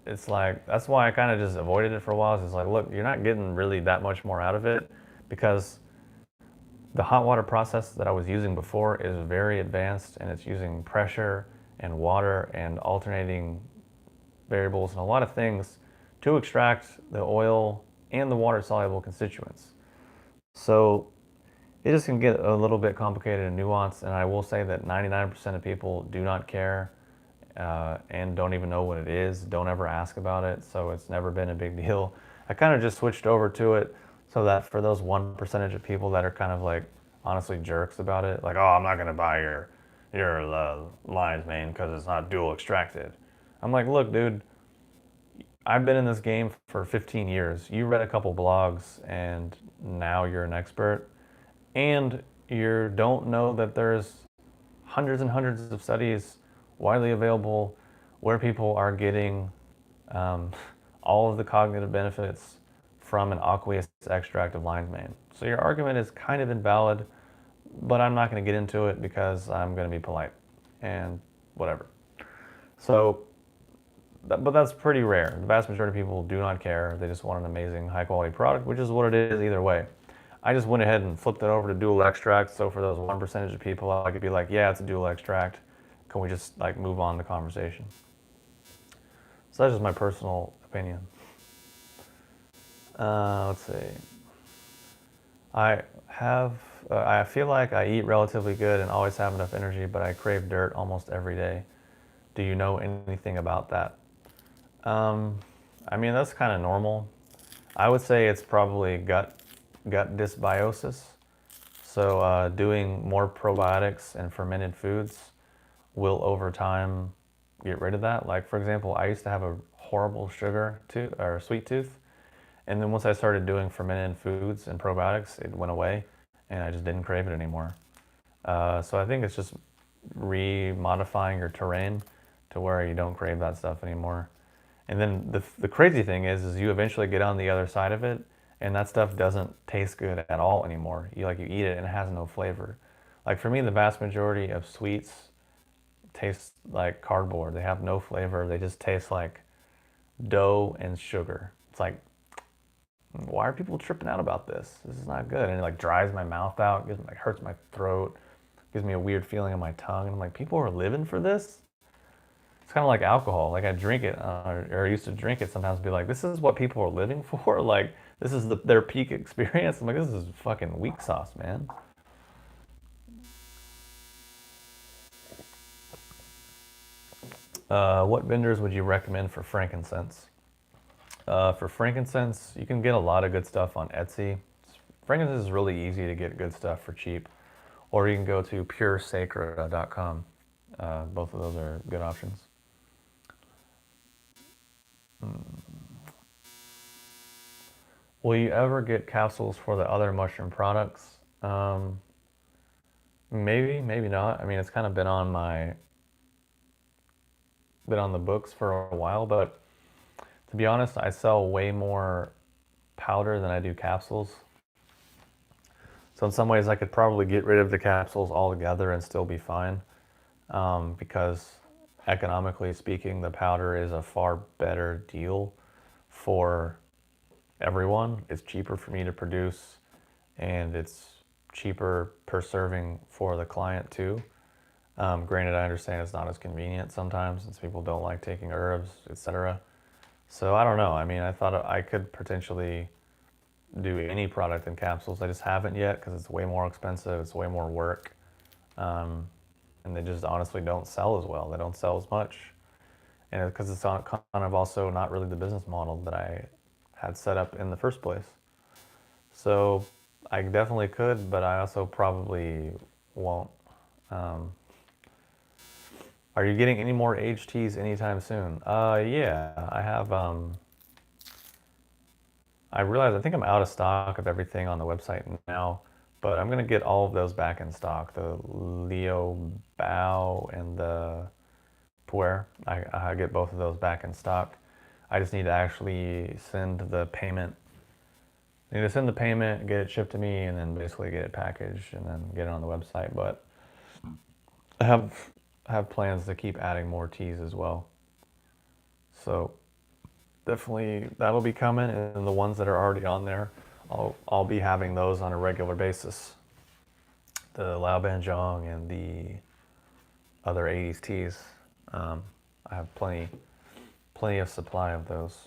it's like, that's why I kind of just avoided it for a while. It's like, look, you're not getting really that much more out of it because the hot water process that I was using before is very advanced and it's using pressure and water and alternating variables and a lot of things to extract the oil and the water soluble constituents. So it just can get a little bit complicated and nuanced, and I will say that 99% of people do not care and don't even know what it is, don't ever ask about it, so it's never been a big deal. I kind of just switched over to it so that for those 1% of people that are kind of like honestly jerks about it, like, oh, I'm not gonna buy your lion's mane because it's not dual extracted. I'm like, look, dude, I've been in this game for 15 years. You read a couple blogs and now you're an expert. And you don't know that there's hundreds and hundreds of studies widely available where people are getting all of the cognitive benefits from an aqueous extract of lion's mane. So your argument is kind of invalid, but I'm not going to get into it because I'm going to be polite and whatever. So but that's pretty rare. The vast majority of people do not care. They just want an amazing, high quality product, which is what it is either way. I just went ahead and flipped it over to dual extract. So for those 1% of people, I could be like, yeah, it's a dual extract. Can we just like move on the conversation? So that's just my personal opinion. Let's see. I feel like I eat relatively good and always have enough energy, but I crave dirt almost every day. Do you know anything about that? I mean, that's kind of normal. I would say it's probably gut dysbiosis. So doing more probiotics and fermented foods will over time get rid of that. Like for example, I used to have a horrible sugar tooth or sweet tooth, and then once I started doing fermented foods and probiotics, it went away, and I just didn't crave it anymore. So I think it's just remodifying your terrain to where you don't crave that stuff anymore. And then the crazy thing is you eventually get on the other side of it, and that stuff doesn't taste good at all anymore. You eat it and it has no flavor. Like for me, the vast majority of sweets taste like cardboard. They have no flavor. They just taste like dough and sugar. It's like, why are people tripping out about this? This is not good. And it like dries my mouth out, hurts my throat, gives me a weird feeling in my tongue. And I'm like, people are living for this? It's kind of like alcohol. Like I drink it, or I used to drink it sometimes. And be like, this is what people are living for. Like this is their peak experience. I'm like, this is fucking weak sauce, man. What vendors would you recommend for frankincense? For frankincense, you can get a lot of good stuff on Etsy. Frankincense is really easy to get good stuff for cheap, or you can go to puresacred.com. Both of those are good options. Will you ever get capsules for the other mushroom products? Maybe, maybe not. I mean, it's kind of been on the books for a while, but to be honest, I sell way more powder than I do capsules. So in some ways, I could probably get rid of the capsules altogether and still be fine, because economically speaking, the powder is a far better deal for everyone. It's cheaper for me to produce, and it's cheaper per serving for the client too. Granted, I understand it's not as convenient sometimes since people don't like taking herbs, etc. So I don't know. I mean, I thought I could potentially do any product in capsules. I just haven't yet because it's way more expensive. It's way more work, and they just honestly don't sell as well. They don't sell as much, and because it's kind of also not really the business model that I had set up in the first place. So I definitely could, but I also probably won't. Um, are you getting any more HTs anytime soon? Yeah, I have. I realize I think I'm out of stock of everything on the website now, but I'm gonna get all of those back in stock. The Leo Bow and the Puer. I get both of those back in stock. I just need to actually send the payment. I need to send the payment, get it shipped to me, and then basically get it packaged and then get it on the website. But I have plans to keep adding more teas as well. So definitely that'll be coming, and the ones that are already on there, I'll be having those on a regular basis. The Lao Banjong and the other 80s teas. I have plenty of supply of those.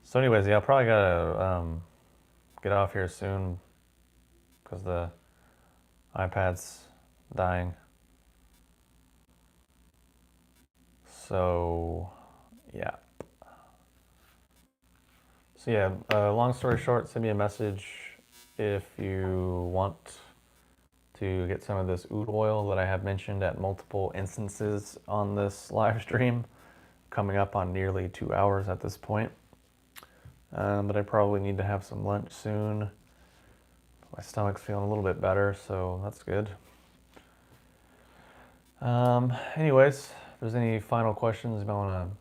So, anyways, yeah, I'll probably gotta get off here soon because the iPad's dying. So, yeah. So yeah, long story short, send me a message if you want to get some of this oud oil that I have mentioned at multiple instances on this live stream, coming up on nearly 2 hours at this point. But I probably need to have some lunch soon. My stomach's feeling a little bit better, so that's good. Anyways, if there's any final questions, if I want to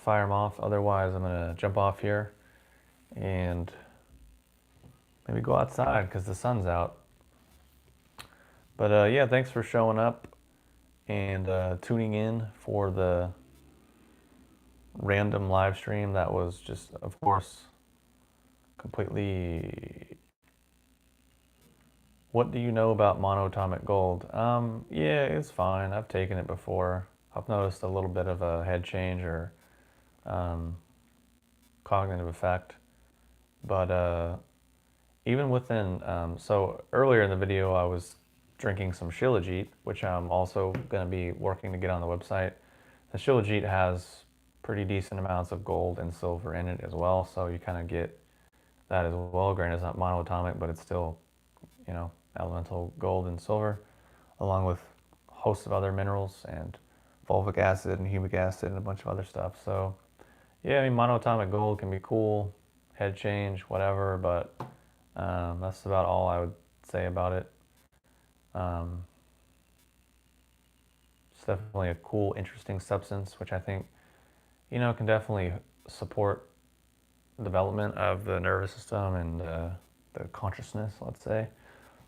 fire them off. Otherwise, I'm going to jump off here and maybe go outside because the sun's out. But yeah, thanks for showing up and tuning in for the random live stream that was just, of course, completely. What do you know about monoatomic gold? Yeah, it's fine. I've taken it before. I've noticed a little bit of a head change or um, cognitive effect, but even within. So earlier in the video, I was drinking some Shilajit, which I'm also going to be working to get on the website. The Shilajit has pretty decent amounts of gold and silver in it as well, so you kind of get that as well. Granted, it's not monoatomic, but it's still, elemental gold and silver, along with a host of other minerals and fulvic acid and humic acid and a bunch of other stuff. So, yeah, I mean, monoatomic gold can be cool, head change, whatever, but that's about all I would say about it. It's definitely a cool, interesting substance, which I think, can definitely support development of the nervous system and the consciousness, let's say.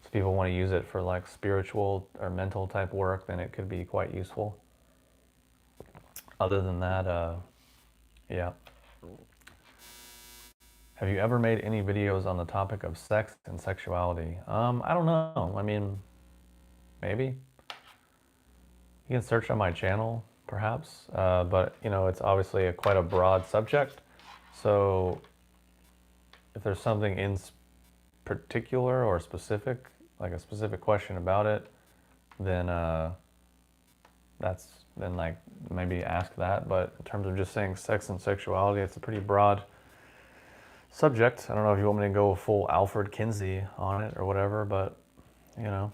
So if people want to use it for like spiritual or mental type work, then it could be quite useful. Other than that, yeah. Have you ever made any videos on the topic of sex and sexuality? I don't know. I mean, maybe. You can search on my channel, perhaps, but you know, it's obviously quite a broad subject. So if there's something in particular or specific, like a specific question about it, then then like maybe ask that. But in terms of just saying sex and sexuality, it's a pretty broad subject. I don't know if you want me to go full Alfred Kinsey on it or whatever, but you know.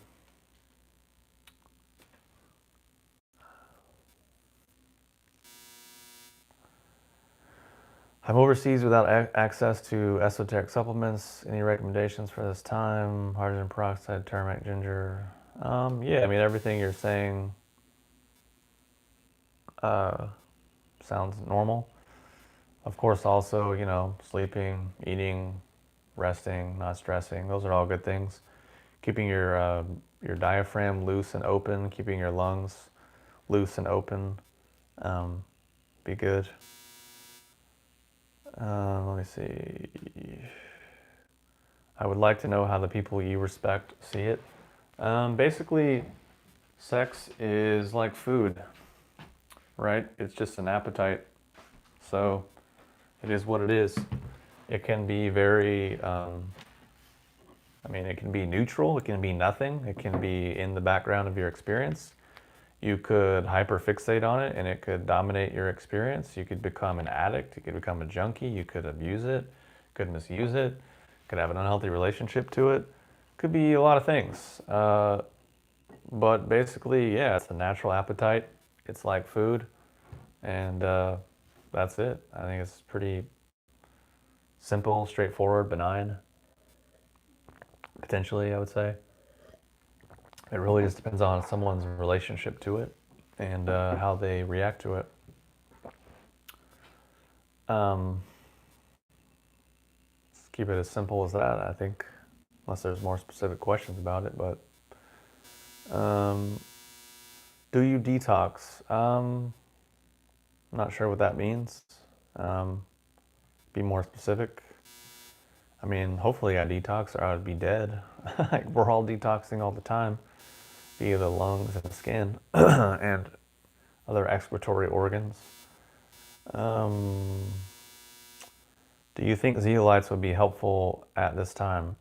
I'm overseas without access to esoteric supplements. Any recommendations for this time? Hydrogen peroxide, turmeric, ginger. Yeah, I mean, everything you're saying sounds normal. Of course, also, you know, sleeping, eating, resting, not stressing. Those are all good things. Keeping your diaphragm loose and open, keeping your lungs loose and open, be good. Let me see. I would like to know how the people you respect see it. Basically, sex is like food, right? It's just an appetite. So it is what it is. It can be very, I mean, it can be neutral, it can be nothing, it can be in the background of your experience. You could hyperfixate on it and it could dominate your experience. You could become an addict, you could become a junkie, you could abuse it, could misuse it, could have an unhealthy relationship to it. Could be a lot of things. But basically, yeah, it's a natural appetite. It's like food. And that's it. I think it's pretty simple, straightforward, benign. Potentially, I would say. It really just depends on someone's relationship to it and how they react to it. Let's keep it as simple as that, I think, unless there's more specific questions about it. But do you detox? Not sure what that means. Be more specific. I mean, hopefully I detox or I would be dead. We're all detoxing all the time via the lungs and the skin and other excretory organs. Do you think zeolites would be helpful at this time?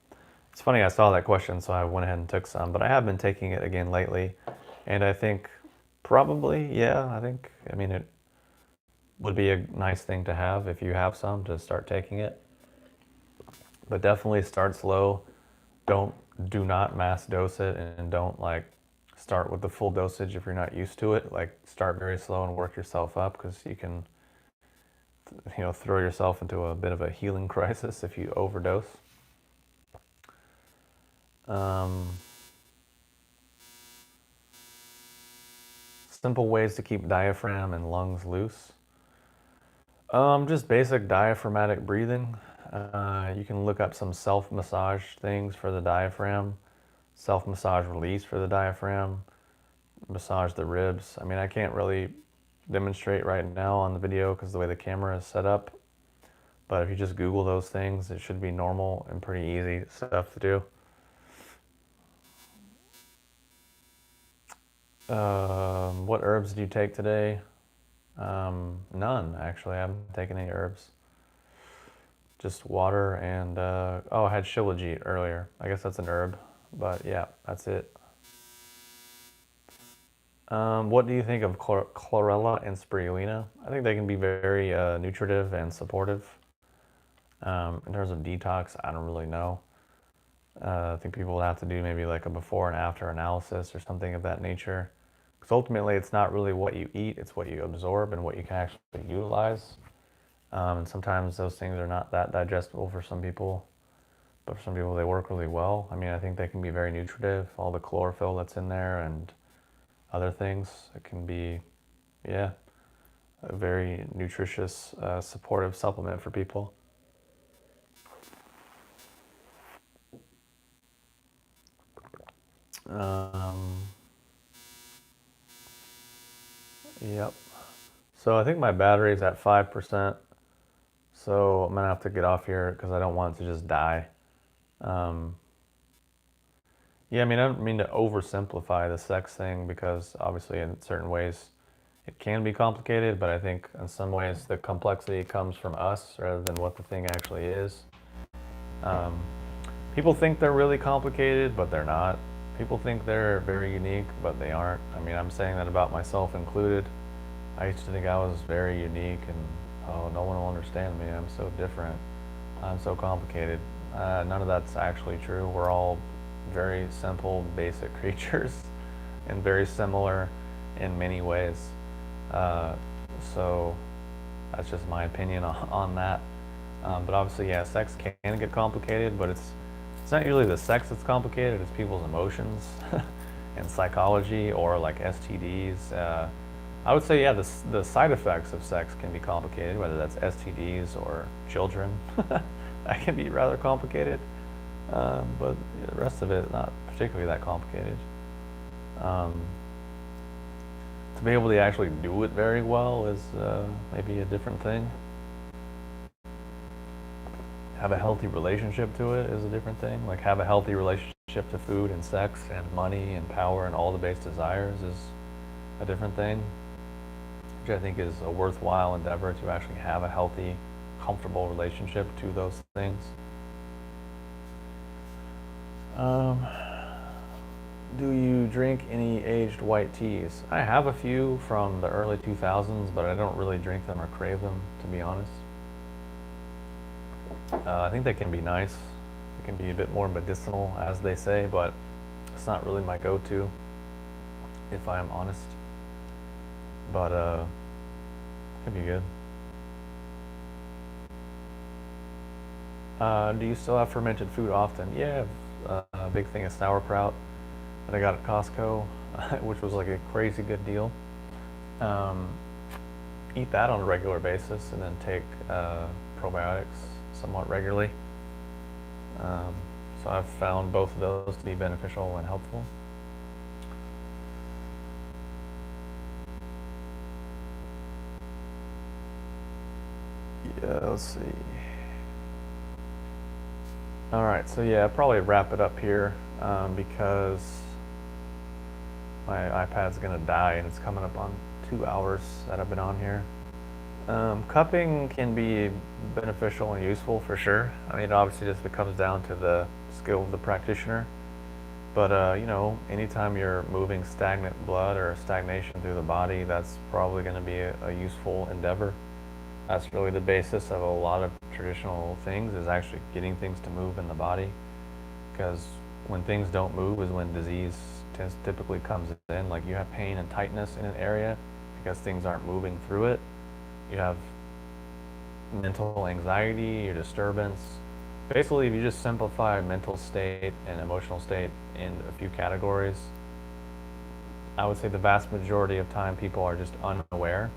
It's funny, I saw that question, so I went ahead and took some, but I have been taking it again lately, and I think probably, yeah, I mean, it would be a nice thing to have if you have some to start taking it. But definitely start slow. Do not mass dose it, and don't like start with the full dosage if you're not used to it. Like start very slow and work yourself up, because you can, you know, throw yourself into a bit of a healing crisis if you overdose. Simple ways to keep diaphragm and lungs loose. Just basic diaphragmatic breathing. You can look up some self-massage things for the diaphragm, self-massage release for the diaphragm, massage the ribs. I mean, I can't really demonstrate right now on the video because the way the camera is set up. But if you just Google those things, it should be normal and pretty easy stuff to do. What herbs do you take today? None, actually. I haven't taken any herbs. Just water and, oh, I had shilajit earlier. I guess that's an herb, but yeah, that's it. What do you think of chlorella and spirulina? I think they can be very nutritive and supportive. In terms of detox, I don't really know. I think people will have to do maybe like a before and after analysis or something of that nature. Because ultimately, it's not really what you eat, it's what you absorb and what you can actually utilize. And sometimes those things are not that digestible for some people, but for some people they work really well. I mean, I think they can be very nutritive, all the chlorophyll that's in there and other things. It can be, yeah, a very nutritious, supportive supplement for people. Yep. So I think my battery's at 5%. So I'm gonna have to get off here because I don't want it to just die. Yeah, I mean, I don't mean to oversimplify the sex thing because obviously in certain ways it can be complicated, but I think in some ways the complexity comes from us rather than what the thing actually is. Um, People think they're really complicated, but they're not. People think they're very unique, but they aren't. I mean, I'm saying that about myself included. I used to think I was very unique and, oh, no one will understand me. I'm so different. I'm so complicated. None of that's actually true. We're all very simple, basic creatures and very similar in many ways. Uh, so that's just my opinion on that. But obviously, yeah, sex can get complicated, but it's not usually the sex that's complicated. It's people's emotions and psychology, or like STDs. I would say, yeah, the side effects of sex can be complicated, whether that's STDs or children. That can be rather complicated, but the rest of it not particularly that complicated. Um, to be able to actually do it very well is maybe a different thing. Have a healthy relationship to it is a different thing. Like have a healthy relationship to food and sex and money and power and all the base desires is a different thing, which I think is a worthwhile endeavor to actually have a healthy, comfortable relationship to those things. Um, do you drink any aged white teas? I have a few from the early 2000s, but I don't really drink them or crave them, to be honest. I think they can be nice. They can be a bit more medicinal, as they say, but it's not really my go-to, if I am honest. But it can be good. Do you still have fermented food often? Yeah, a big thing of sauerkraut that I got at Costco, which was like a crazy good deal. Um, Eat that on a regular basis, and then take probiotics somewhat regularly. Um, so I've found both of those to be beneficial and helpful. Yeah, let's see. All right, so yeah, I'll probably wrap it up here because my iPad's gonna die and it's coming up on 2 hours that I've been on here. Cupping can be beneficial and useful for sure. I mean, obviously, just it comes down to the skill of the practitioner. But anytime you're moving stagnant blood or stagnation through the body, that's probably going to be a useful endeavor. That's really the basis of a lot of traditional things, is actually getting things to move in the body. Because when things don't move is when disease typically comes in. Like you have pain and tightness in an area because things aren't moving through it. You have mental anxiety, your disturbance. Basically, if you just simplify mental state and emotional state in a few categories, I would say the vast majority of time people are just unaware.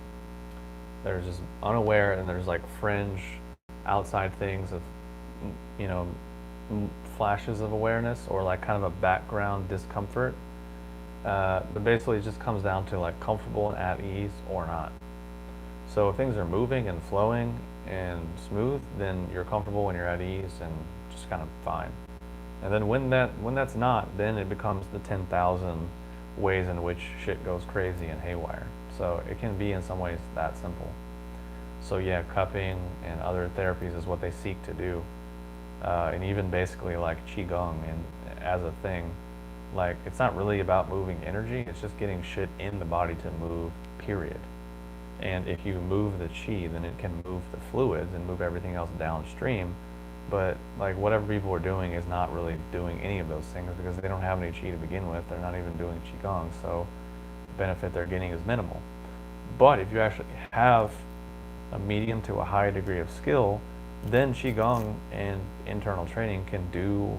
They're just unaware, and there's like fringe outside things of, you know, flashes of awareness or like kind of a background discomfort. But basically, it just comes down to like comfortable and at ease or not. So if things are moving and flowing and smooth, then you're comfortable and you're at ease and just kind of fine. And then when that's not, then it becomes the 10,000 ways in which shit goes crazy and haywire. So it can be in some ways that simple. So yeah, cupping and other therapies is what they seek to do. And even basically like qigong and as a thing, like it's not really about moving energy, it's just getting shit in the body to move, period. And if you move the chi, then it can move the fluids and move everything else downstream. But like whatever people are doing is not really doing any of those things because they don't have any chi to begin with. They're not even doing qigong, so the benefit they're getting is minimal. But if you actually have a medium to a high degree of skill, then qigong and internal training can do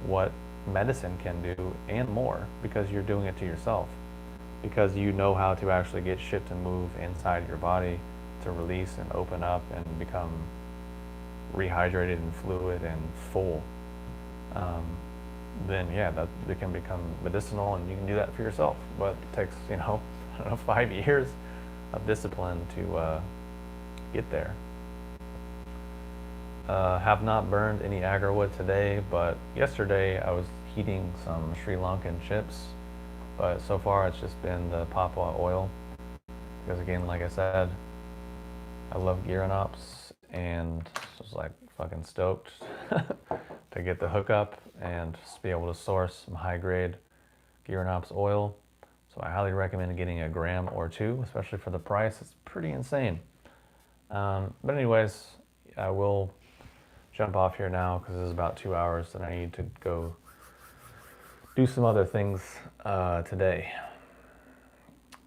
what medicine can do and more because you're doing it to yourself. Because you know how to actually get shit to move inside your body to release and open up and become rehydrated and fluid and full. Then yeah, that it can become medicinal and you can do that for yourself. But it takes, I don't know, 5 years of discipline to get there. Have not burned any agarwood today, but yesterday I was heating some Sri Lankan chips, but so far it's just been the Papua oil. Because again, like I said, I love Gearanops, and I was like fucking stoked to get the hookup and just be able to source some high grade Gearanops oil. So I highly recommend getting a gram or two, especially for the price. It's pretty insane. But anyways, I will jump off here now because this is about 2 hours and I need to go do some other things today.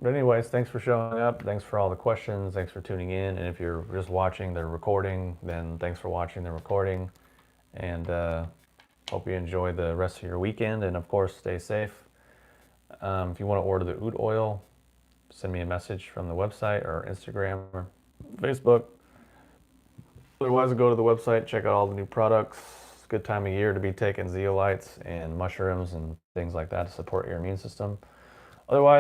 But anyways, thanks for showing up. Thanks for all the questions. Thanks for tuning in. And if you're just watching the recording, then thanks for watching the recording. And hope you enjoy the rest of your weekend. And of course, stay safe. If you want to order the oud oil, send me a message from the website or Instagram or Facebook. Otherwise, go to the website, check out all the new products. It's a good time of year to be taking zeolites and mushrooms and things like that to support your immune system. Otherwise,